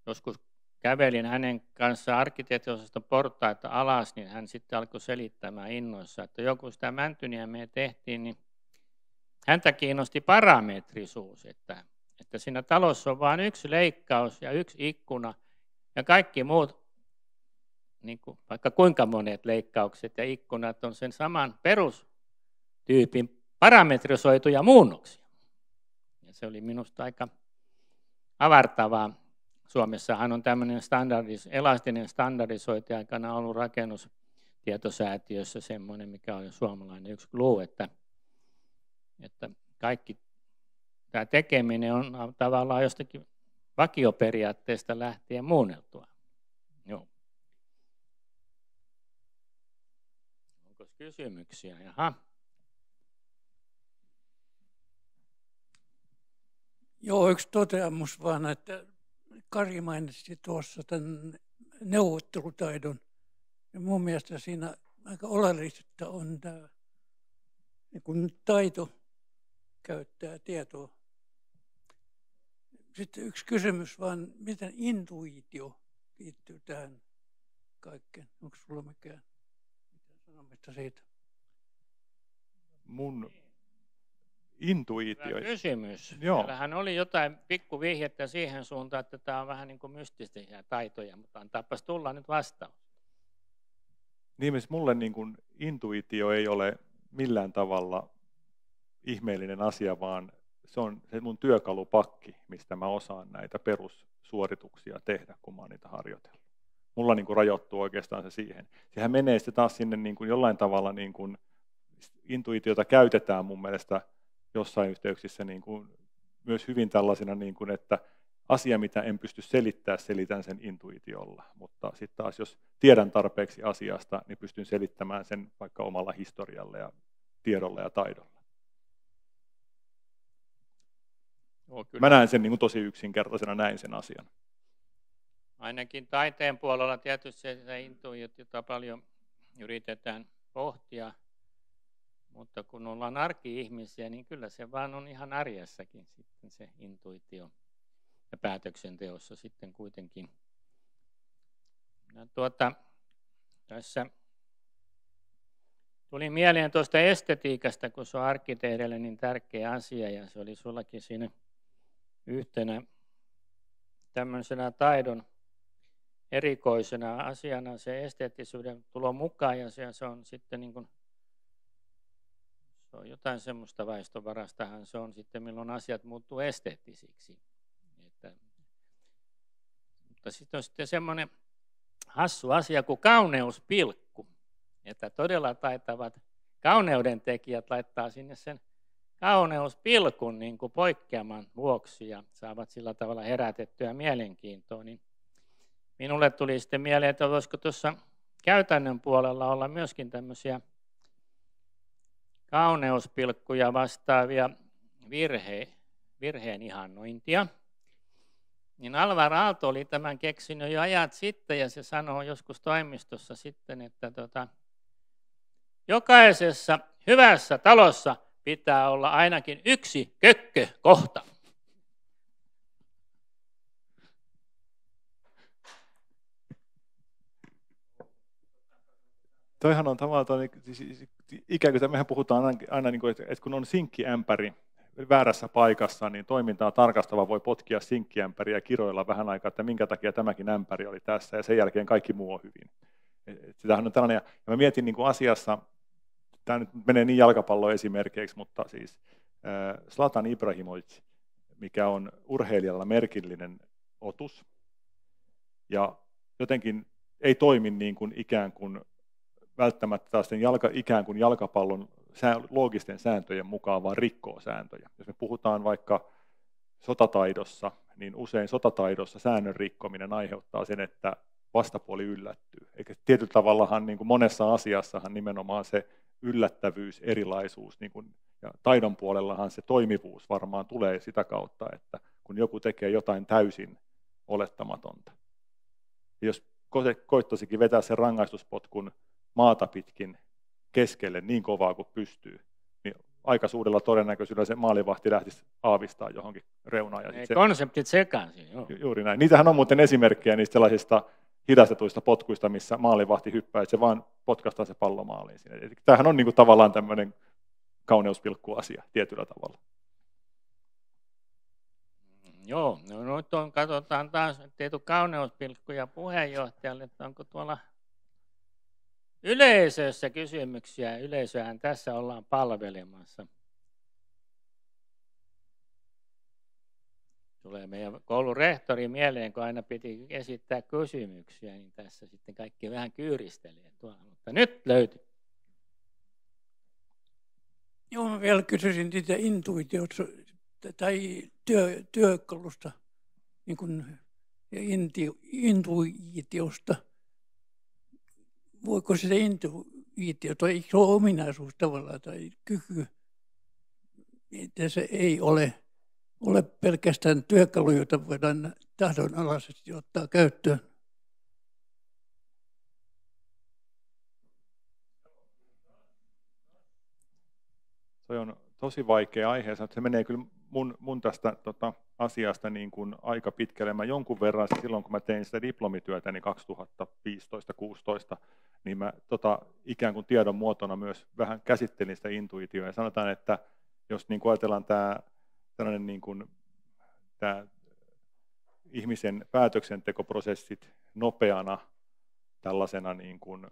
joskus kävelin hänen kanssaan arkkitehtiosaston portaita alas, niin hän sitten alkoi selittämään innoissa, että joku sitä Mäntyniemeä tehtiin, niin häntä kiinnosti parametrisuus, että siinä talossa on vain yksi leikkaus ja yksi ikkuna ja kaikki muut, niin kuin vaikka kuinka monet leikkaukset ja ikkunat on sen saman perustyypin parametrisoituja muunnoksia. Ja se oli minusta aika avartavaa. Suomessahan on tämmöinen elastinen standardisointi aikana ollut rakennustietosäätiössä semmoinen, mikä on suomalainen yksi glue, että kaikki tämä tekeminen on tavallaan jostakin vakioperiaatteesta lähtien muunneltua. Joo. Onko kysymyksiä? Jaha. Joo, yksi toteamus vaan, että Kari mainitsi tuossa tämän neuvottelutaidon. Ja mun mielestä siinä aika oleellista on tämä niin taito käyttää tietoa. Sitten yksi kysymys vaan, miten intuitio liittyy tähän kaikkeen? Onko sulla mikään sanomista siitä? Mun intuitio. Kysymys. Joo. Siellähän oli jotain pikkuvihjettä siihen suuntaan, että tämä on vähän niin kuin mystisiä taitoja, mutta antaapas tulla nyt vastaus. Niin, mulle niin kuin intuitio ei ole millään tavalla ihmeellinen asia, vaan se on se mun työkalupakki, mistä mä osaan näitä perussuorituksia tehdä, kun mä oon niitä harjoitellut. Mulla niin kuin rajoittuu oikeastaan se siihen. Sehän menee sitten taas sinne niin kuin jollain tavalla, niin kuin intuitiota käytetään mun mielestä jossain yhteyksissä niin kuin myös hyvin tällaisena, niin kuin, että asia, mitä en pysty selittämään, selitän sen intuitiolla. Mutta sitten taas, jos tiedän tarpeeksi asiasta, niin pystyn selittämään sen vaikka omalla historialla ja tiedolla ja taidolla. Mä näen sen niin kuin tosi yksinkertaisena, näin sen asian. Ainakin taiteen puolella tietysti se intuitiota paljon yritetään pohtia, Mutta kun ollaan arki-ihmisiä, niin kyllä se vaan on ihan arjessakin sitten se intuitio ja päätöksenteossa sitten kuitenkin. Ja tässä tuli mieleen tuosta estetiikasta, kun se on arkkitehdeille niin tärkeä asia, ja se oli sullakin siinä yhtenä tämmöisenä taidon erikoisena asiana se esteettisyyden tulo mukaan, ja se on sitten niin kuin, se on jotain semmoista väistovarastahan se on sitten, milloin asiat muuttuu esteettisiksi. Mutta sitten on sitten semmoinen hassu asia kuin kauneuspilkku, että todella taitavat kauneuden tekijät laittaa sinne sen kauneuspilkun niin kuin poikkeaman vuoksi ja saavat sillä tavalla herätettyä mielenkiintoa. Niin minulle tuli sitten mieleen, että voisiko tuossa käytännön puolella olla myöskin tämmöisiä kauneuspilkkuja vastaavia virheen ihannointia. Niin Alvar Aalto oli tämän keksinyt jo ajat sitten, ja se sanoo joskus toimistossa sitten, että jokaisessa hyvässä talossa pitää olla ainakin yksi kökkökohta. Toihan on tavallaan, ikään kuin mehän puhutaan aina, että kun on sinkkiämpäri väärässä paikassa, niin toimintaa tarkastava voi potkia sinkkiämpäriä ja kiroilla vähän aikaa, että minkä takia tämäkin ämpäri oli tässä, ja sen jälkeen kaikki muu on hyvin. Sitähän on tällainen, ja mä mietin niin kuin asiassa, tämä nyt menee niin jalkapallon esimerkiksi, mutta siis Zlatan Ibrahimovic, mikä on urheilijalla merkillinen otus, ja jotenkin ei toimi niin kuin ikään kuin välttämättä taas ikään kuin jalkapallon loogisten sääntöjen mukaan, vaan rikkoo sääntöjä. Jos me puhutaan vaikka sotataidossa, niin usein sotataidossa säännön rikkominen aiheuttaa sen, että vastapuoli yllättyy. Eikä tietyllä tavallahan niin kuin monessa asiassahan nimenomaan se yllättävyys, erilaisuus, niin kuin, ja taidon puolellahan se toimivuus varmaan tulee sitä kautta, että kun joku tekee jotain täysin olettamatonta. Jos koittaisikin vetää sen rangaistuspotkun maata pitkin keskelle niin kovaa kuin pystyy, niin aika suurella todennäköisyydellä se maalivahti lähtisi aavistaa johonkin reunaan. Ja konseptit sekaisin. Juuri näin. Niitähän on muuten esimerkkejä niistä sellaisista hidastetuista potkuista, missä maalivahti hyppää, että se vaan potkaistaan se pallo maaliin. Tämähän on niin kuin tavallaan tämmöinen kauneuspilkku-asia tietyllä tavalla. Joo, no nyt katsotaan taas, ettei tule kauneuspilkkuja puheenjohtajalle, että onko tuolla yleisössä kysymyksiä. Yleisöhän tässä ollaan palvelemassa. Tulee meidän koulun rehtori mieleen, kun aina piti esittää kysymyksiä, niin tässä sitten kaikki vähän kyyristelee tuolla. Mutta nyt löytyy. Joo, mä vielä kysyisin niitä intuitiosta tai työkalusta niin kuin, ja intuitiosta. Voiko sitä intuitio, tai eikö se ole ominaisuus tavallaan tai kyky, että se ei ole pelkästään työkalu, jota voidaan tahdonalaisesti ottaa käyttöön? Se on tosi vaikea aihe. Se menee kyllä mun tästä asiasta niin kuin aika pitkälle. Mä jonkun verran silloin, kun mä tein sitä diplomityötä, niin 2015-16, niin mä ikään kuin tiedon muotona myös vähän käsittelin sitä intuitioa. Ja sanotaan, että jos niin kuin ajatellaan tällainen niin kuin, tämä ihmisen päätöksentekoprosessit nopeana tällaisena niin kuin,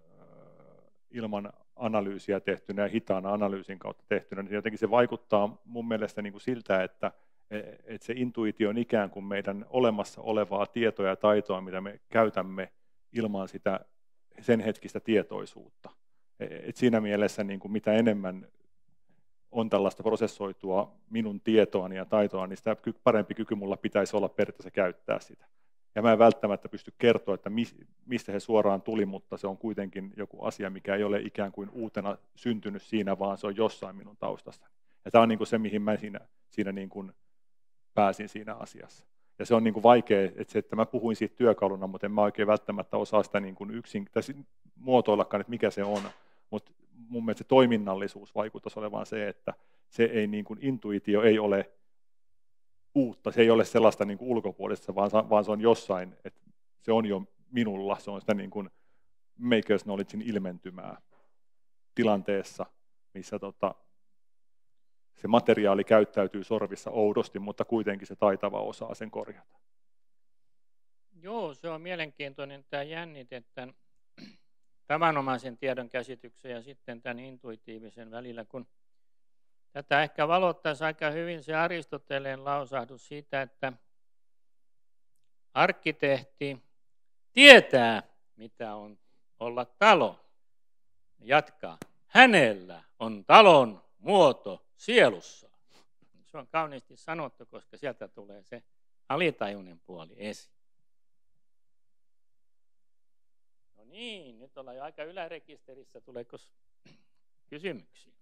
ilman analyysiä tehtynä ja hitaana analyysin kautta tehtynä, niin jotenkin se vaikuttaa mun mielestä niin kuin siltä, että se intuitio on ikään kuin meidän olemassa olevaa tietoa ja taitoa, mitä me käytämme ilman sitä sen hetkistä tietoisuutta. Et siinä mielessä niin kuin mitä enemmän on tällaista prosessoitua minun tietoani ja taitoa, niin sitä parempi kyky mulla pitäisi olla periaatteessa käyttää sitä. Ja mä en välttämättä pysty kertoa, että mistä se suoraan tuli, mutta se on kuitenkin joku asia, mikä ei ole ikään kuin uutena syntynyt siinä, vaan se on jossain minun taustassa. Ja tämä on niin kuin se, mihin mä siinä niin kuin pääsin siinä asiassa. Ja se on niin kuin vaikea, että mä puhuin siitä työkaluna, mutta en mä oikein välttämättä osaa sitä niin kuin yksin muotoillakaan, että mikä se on. Mutta mun mielestä se toiminnallisuus vaikuttaisi olevan se, että se ei niin kuin, intuitio ei ole uutta, se ei ole sellaista niin kuin ulkopuolista, vaan se on jossain, että se on jo minulla, se on sitä niin kuin maker's knowledgein ilmentymää tilanteessa, missä se materiaali käyttäytyy sorvissa oudosti, mutta kuitenkin se taitava osaa sen korjata. Joo, se on mielenkiintoinen tämä jännite, että tavanomaisen tiedon käsityksen ja sitten tämän intuitiivisen välillä, kun tätä ehkä valottaisi aika hyvin se Aristoteleen lausahdus siitä, että arkkitehti tietää, mitä on olla talo. Jatkaa. Hänellä on talon muoto sielussa. Se on kauniisti sanottu, koska sieltä tulee se alitajuinen puoli esiin. No niin, nyt ollaan jo aika ylärekisterissä. Tuleeko kysymyksiä?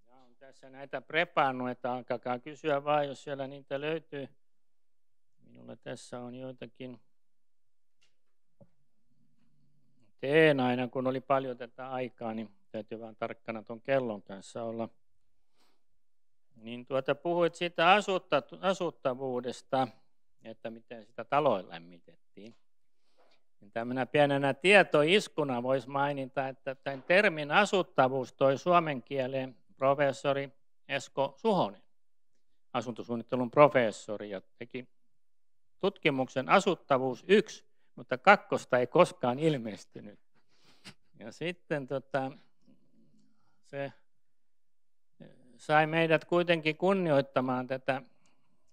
Ja on tässä näitä prepaannut, että alkakaa kysyä vaan, jos siellä niitä löytyy. Minulla tässä on joitakin. Teen aina, kun oli paljon tätä aikaa, niin täytyy vaan tarkkana tuon kellon kanssa olla. Niin puhuit siitä asuttavuudesta, että miten sitä taloa lämmitettiin. Niin tämmöinen pienenä tietoiskuna voisi mainita, että tämän termin asuttavuus toi suomen kieleen professori Esko Suhonen, asuntosuunnittelun professori, ja teki tutkimuksen asuttavuus 1, mutta 2 ei koskaan ilmestynyt. Ja sitten se sai meidät kuitenkin kunnioittamaan tätä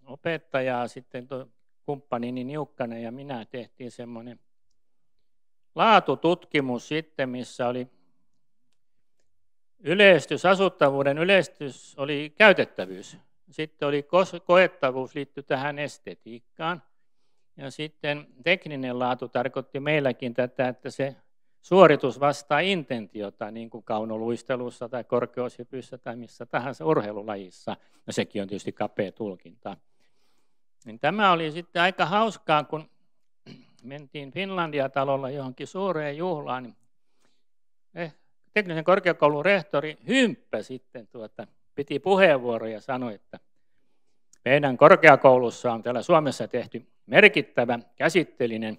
opettajaa, sitten kumppanini Niukkanen ja minä tehtiin semmoinen laatututkimus sitten, missä oli asuttavuuden yleistys oli käytettävyys. Sitten oli koettavuus liittyi tähän estetiikkaan. Ja sitten tekninen laatu tarkoitti meilläkin tätä, että se suoritus vastaa intentiota, niin kuin kaunoluistelussa tai korkeushypyssä tai missä tahansa urheilulajissa. No sekin on tietysti kapea tulkinta. Niin tämä oli sitten aika hauskaa, kun mentiin Finlandia-talolla johonkin suureen juhlaan. Niin teknisen korkeakoulun rehtori Hymppä sitten piti puheenvuoroja ja sanoi, että meidän korkeakoulussa on täällä Suomessa tehty merkittävä käsitteellinen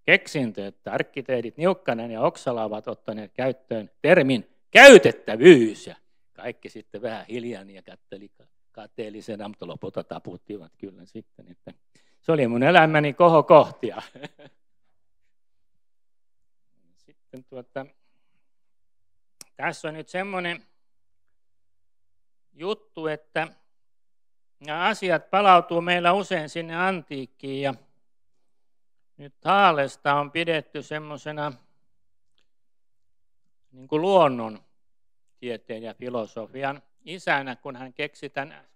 keksintö, että arkkitehdit Niukkanen ja Oksala ovat ottaneet käyttöön termin käytettävyys. Ja kaikki sitten vähän hiljaa ja katseli kateellisena, mutta lopulta taputtivat kyllä sitten. Että se oli mun elämäni kohokohtia. Sitten tässä on nyt semmoinen juttu, että nämä asiat palautuu meillä usein sinne antiikkiin, ja nyt Thalesta on pidetty semmoisena niin kuin luonnontieteen ja filosofian isänä, kun hän keksi tämän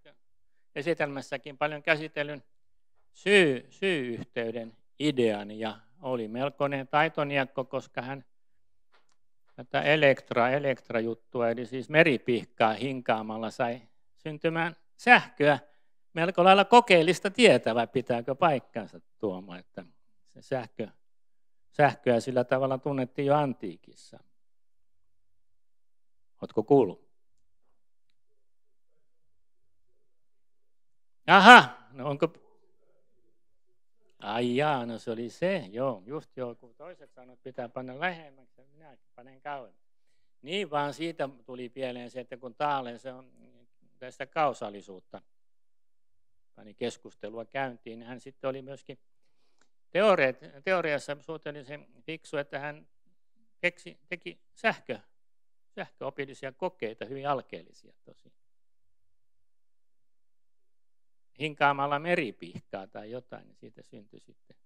esitelmässäkin paljon käsitellyn syy-yhteyden idean, ja oli melkoinen taitoniekko, koska hän tätä elektra-juttua, eli siis meripihkaa hinkaamalla sai syntymään sähköä. Melko lailla kokeellista tietävä, pitääkö paikkansa Tuomo, että se sähköä sillä tavalla tunnettiin jo antiikissa. Oletko kuullut? Aha, no onko? Ai jaa, no se oli se, joo, just joo, kun toiset sanoivat, että pitää panna lähemmäksi, minä panen kauemmin. Niin vaan siitä tuli mieleen se, että kun Thales on tästä kausaalisuutta pani keskustelua käyntiin, niin hän sitten oli myöskin teoriassa suhteellisen fiksu, että hän teki sähköopillisia kokeita, hyvin alkeellisia tosi. Hinkaamalla meripihkaa tai jotain, niin siitä syntyi sitten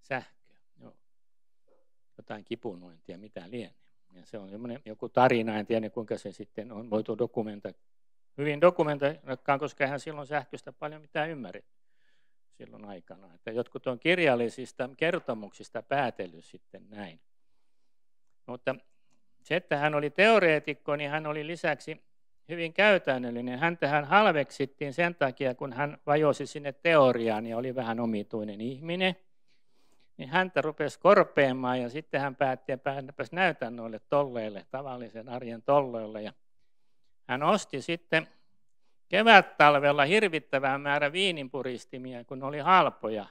sähköä. Joo. Jotain kipunointia, mitä lienee. Ja se on joku tarina, en tiedä kuinka se sitten on voitu hyvin dokumentoida, koska eihän silloin sähköstä paljon mitään ymmärretty silloin aikana. Että jotkut on kirjallisista kertomuksista päätellyt sitten näin. Mutta se, että hän oli teoreetikko, niin hän oli lisäksi hyvin käytännöllinen. Häntähän halveksittiin sen takia, kun hän vajosi sinne teoriaan ja oli vähän omituinen ihminen. Niin häntä rupesi korpeamaan ja sitten hän päätti, että hänpäs näytän noille tolleille, tavallisen arjen tolleille. Ja hän osti sitten kevättalvella hirvittävän määrän viininpuristimia, kun ne oli halpoja.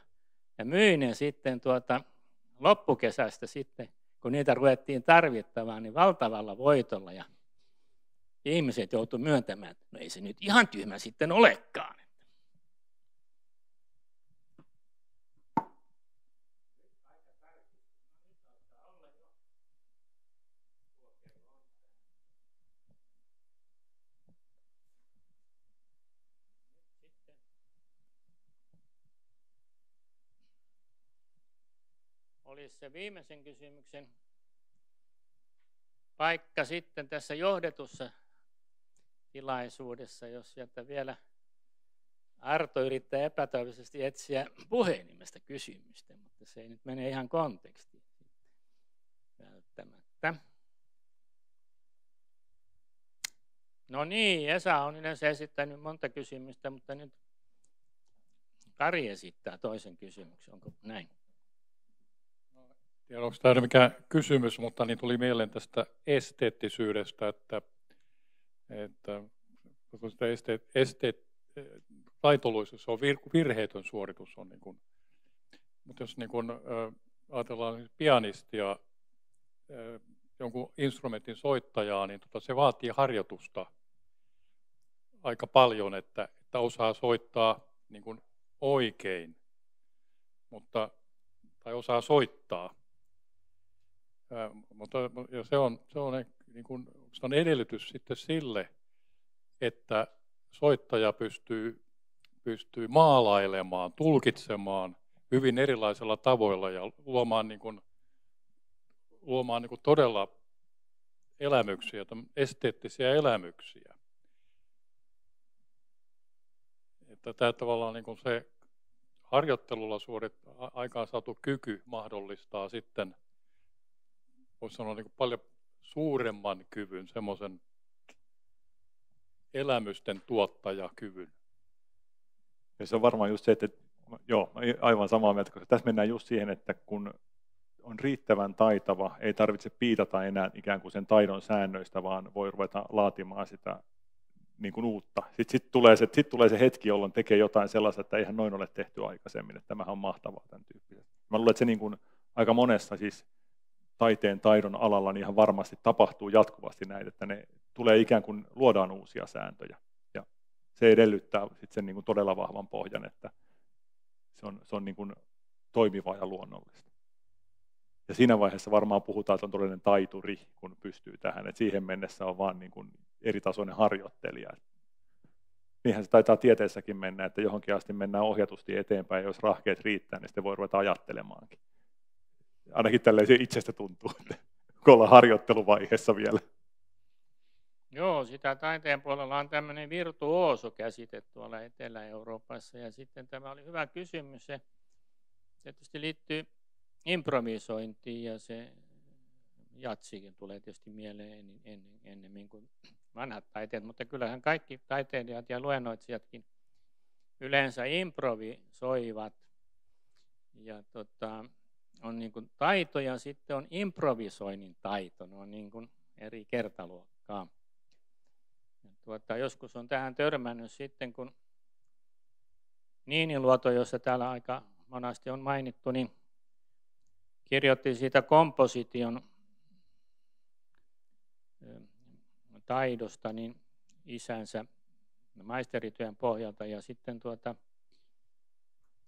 Ja myi ne sitten loppukesästä sitten, kun niitä ruvettiin tarvittamaan, niin valtavalla voitolla. Ja ihmiset joutuivat myöntämään, että no ei se nyt ihan tyhmä sitten olekaan. Olisi se viimeisen kysymyksen paikka sitten tässä johdetussa tilaisuudessa, jos sieltä vielä Arto yrittää epätoivoisesti etsiä puheenimestä kysymystä, mutta se ei nyt mene ihan kontekstiin välttämättä. No niin, Esa on yleensä esittänyt monta kysymystä, mutta nyt Kari esittää toisen kysymyksen, onko näin? Tiedän, onko tämä mikään kysymys, mutta niin tuli mieleen tästä esteettisyydestä, että taitoluisuus on virheetön suoritus. On niin kuin, mutta jos niin kuin, ajatellaan pianistia, jonkun instrumentin soittajaa, niin se vaatii harjoitusta aika paljon, että osaa soittaa niin kuin oikein, tai osaa soittaa. Mutta se on niin kuin, se on edellytys sitten sille, että soittaja pystyy maalailemaan, tulkitsemaan hyvin erilaisilla tavoilla ja luomaan niin kuin todella elämyksiä, esteettisiä elämyksiä. Että tämä tavallaan niin kuin se harjoittelulla aikaan saatu kyky mahdollistaa sitten, voisi sanoa, niin kuin paljon suuremman kyvyn, semmoisen elämysten tuottajakyvyn. Ja se on varmaan just se, että joo, aivan samaa mieltä, koska tässä mennään just siihen, että kun on riittävän taitava, ei tarvitse piitata enää ikään kuin sen taidon säännöistä, vaan voi ruveta laatimaan sitä niin kuin uutta. Sitten tulee se hetki, jolloin tekee jotain sellaista, että eihän noin ole tehty aikaisemmin, että tämähän on mahtavaa tämän tyyppisesti. Mä luulen, että se niin kuin aika monessa siis taiteen taidon alalla niin ihan varmasti tapahtuu jatkuvasti näin, että ne tulee ikään kuin luodaan uusia sääntöjä. Ja se edellyttää sitten sen niin kuin todella vahvan pohjan, että se on niin kuin toimivaa ja luonnollista. Ja siinä vaiheessa varmaan puhutaan, että on todellinen taituri, kun pystyy tähän. Et siihen mennessä on vaan niin kuin eritasoinen harjoittelija. Niinhän se taitaa tieteessäkin mennä, että johonkin asti mennään ohjatusti eteenpäin, ja jos rahkeet riittää, niin sitten voi ruveta ajattelemaankin. Ainakin tälleen se itsestä tuntuu, kun ollaan harjoitteluvaiheessa vielä. Joo, sitä taiteen puolella on tämmöinen virtuooso-käsite tuolla Etelä-Euroopassa. Ja sitten tämä oli hyvä kysymys. Se tietysti liittyy improvisointiin ja se jatsikin tulee tietysti mieleen ennemmin kuin vanhat taiteet. Mutta kyllähän kaikki taiteilijat ja luennoitsijatkin yleensä improvisoivat. Ja on niin kuin taito ja sitten on improvisoinnin taito. Ne on niin kuin eri kertaluokkaa. Joskus on tähän törmännyt sitten, kun Niiniluoto, jossa täällä aika monasti on mainittu, niin kirjoitti siitä komposition taidosta niin isänsä maisterityön pohjalta. Ja sitten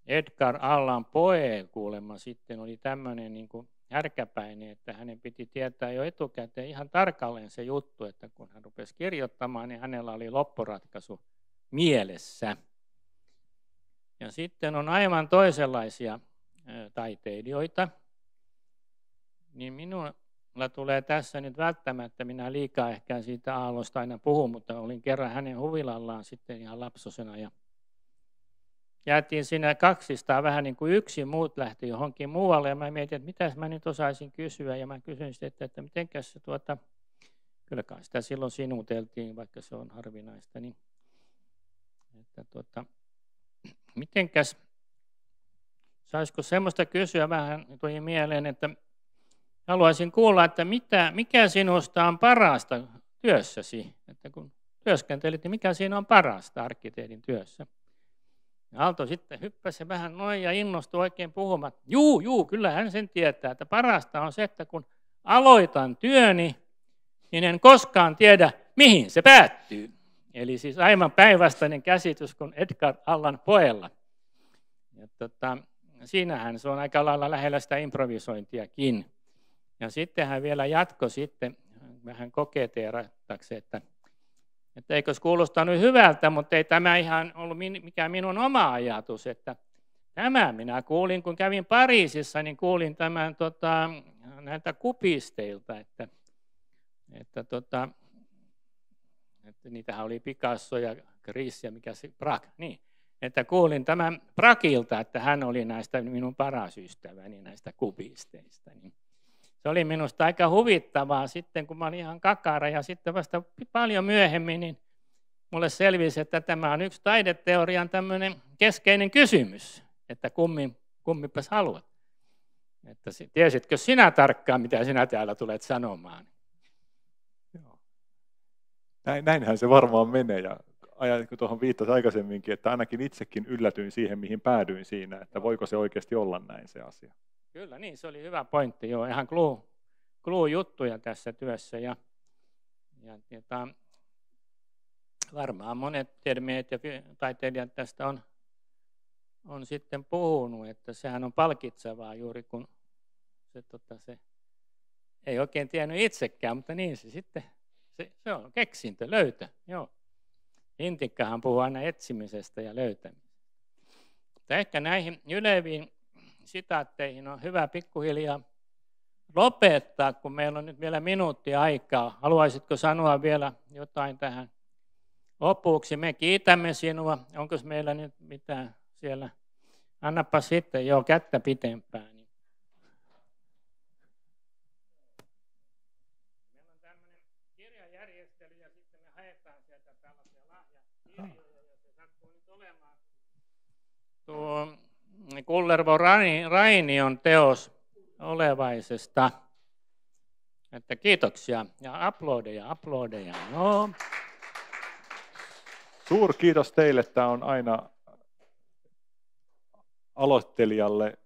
Edgar Allan Poe kuulemma sitten oli tämmöinen niin kuin härkäpäinen, että hänen piti tietää jo etukäteen ihan tarkalleen se juttu, että kun hän rupesi kirjoittamaan, niin hänellä oli loppuratkaisu mielessä. Ja sitten on aivan toisenlaisia taiteilijoita, niin minulla tulee tässä nyt välttämättä, minä liikaa ehkä siitä Aallosta aina puhun, mutta olin kerran hänen huvilallaan sitten ihan lapsosena ja jäätiin siinä kaksistaan vähän niin kuin yksin, muut lähti johonkin muualle ja mä mietin, että mitäs mä nyt osaisin kysyä ja mä kysyin sitten, että mitenkäs se kyllä kai sitä silloin sinuteltiin, vaikka se on harvinaista. Niin, että mitenkäs, saisiko semmoista kysyä vähän, tuli mieleen, että haluaisin kuulla, että mikä sinusta on parasta työssäsi, että kun työskentelit, niin mikä siinä on parasta arkkitehdin työssä? Ja Aalto sitten hyppäsi vähän noin ja innostui oikein puhumaan. Juu, kyllä hän sen tietää, että parasta on se, että kun aloitan työni, niin en koskaan tiedä, mihin se päättyy. Eli siis aivan päinvastainen käsitys kuin Edgar Allan Poella. Ja siinähän se on aika lailla lähellä sitä improvisointiakin. Ja sitten hän vielä jatkoi sitten vähän koketeerattaksi, että eikös kuulostanut hyvältä, mutta ei tämä ihan ollut mikään minun oma ajatus. Että tämä minä kuulin, kun kävin Pariisissa, niin kuulin tämän näiltä kubisteilta, että niitähän oli Picasso ja Gris ja mikä se Braque, niin. Että kuulin tämän Braquelta, että hän oli näistä minun paras ystäväni näistä kubisteista. Niin se oli minusta aika huvittavaa sitten, kun mä olin ihan kakara ja sitten vasta paljon myöhemmin, niin mulle selvisi, että tämä on yksi taideteorian tämmöinen keskeinen kysymys, että kummipas haluat. Että tiesitkö sinä tarkkaan, mitä sinä täällä tulet sanomaan? Joo. Näinhän se varmaan menee, ja kun tuohon viittasi aikaisemminkin, että ainakin itsekin yllätyin siihen, mihin päädyin siinä, että voiko se oikeasti olla näin se asia. Kyllä niin, se oli hyvä pointti, joo, ihan clue-juttuja tässä työssä, ja varmaan monet tiedemiehet ja taiteilijat tästä on sitten puhunut, että sehän on palkitsevaa juuri kun se ei oikein tiennyt itsekään, mutta niin se sitten, se on keksintö, löytö, joo. Intikkahan puhuu aina etsimisestä ja löytämisestä. Mutta ehkä näihin yleviin sitaatteihin on hyvä pikkuhiljaa lopettaa, kun meillä on nyt vielä minuutti aikaa. Haluaisitko sanoa vielä jotain tähän lopuksi? Me kiitämme sinua. Onko meillä nyt mitään siellä? Annapa sitten, joo, kättä pitempään. Meillä on tämmöinen kirjajärjestely ja sitten me haetaan sieltä tällaisia lahjakirjoja, ja se sattuu nyt olemaan tuo Kullervo Rainion teos Olevaisesta. Että kiitoksia ja aplodeja. No. Suurkiitos teille. Tämä on aina aloittelijalle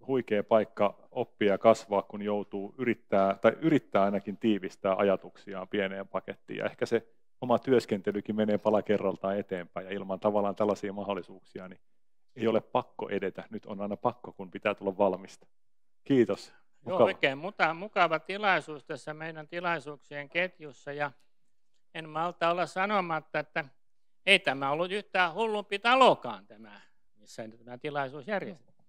huikea paikka oppia ja kasvaa, kun joutuu yrittää ainakin tiivistää ajatuksiaan pieneen pakettiin. Ja ehkä se oma työskentelykin menee pala kerraltaan eteenpäin, ja ilman tavallaan tällaisia mahdollisuuksia niin ei ole pakko edetä. Nyt on aina pakko, kun pitää tulla valmista. Kiitos. Joo, oikein mukava tilaisuus tässä meidän tilaisuuksien ketjussa, ja en malta olla sanomatta, että ei tämä ollut yhtään hullumpi talokaan tämä, missä tämä tilaisuus järjestetään.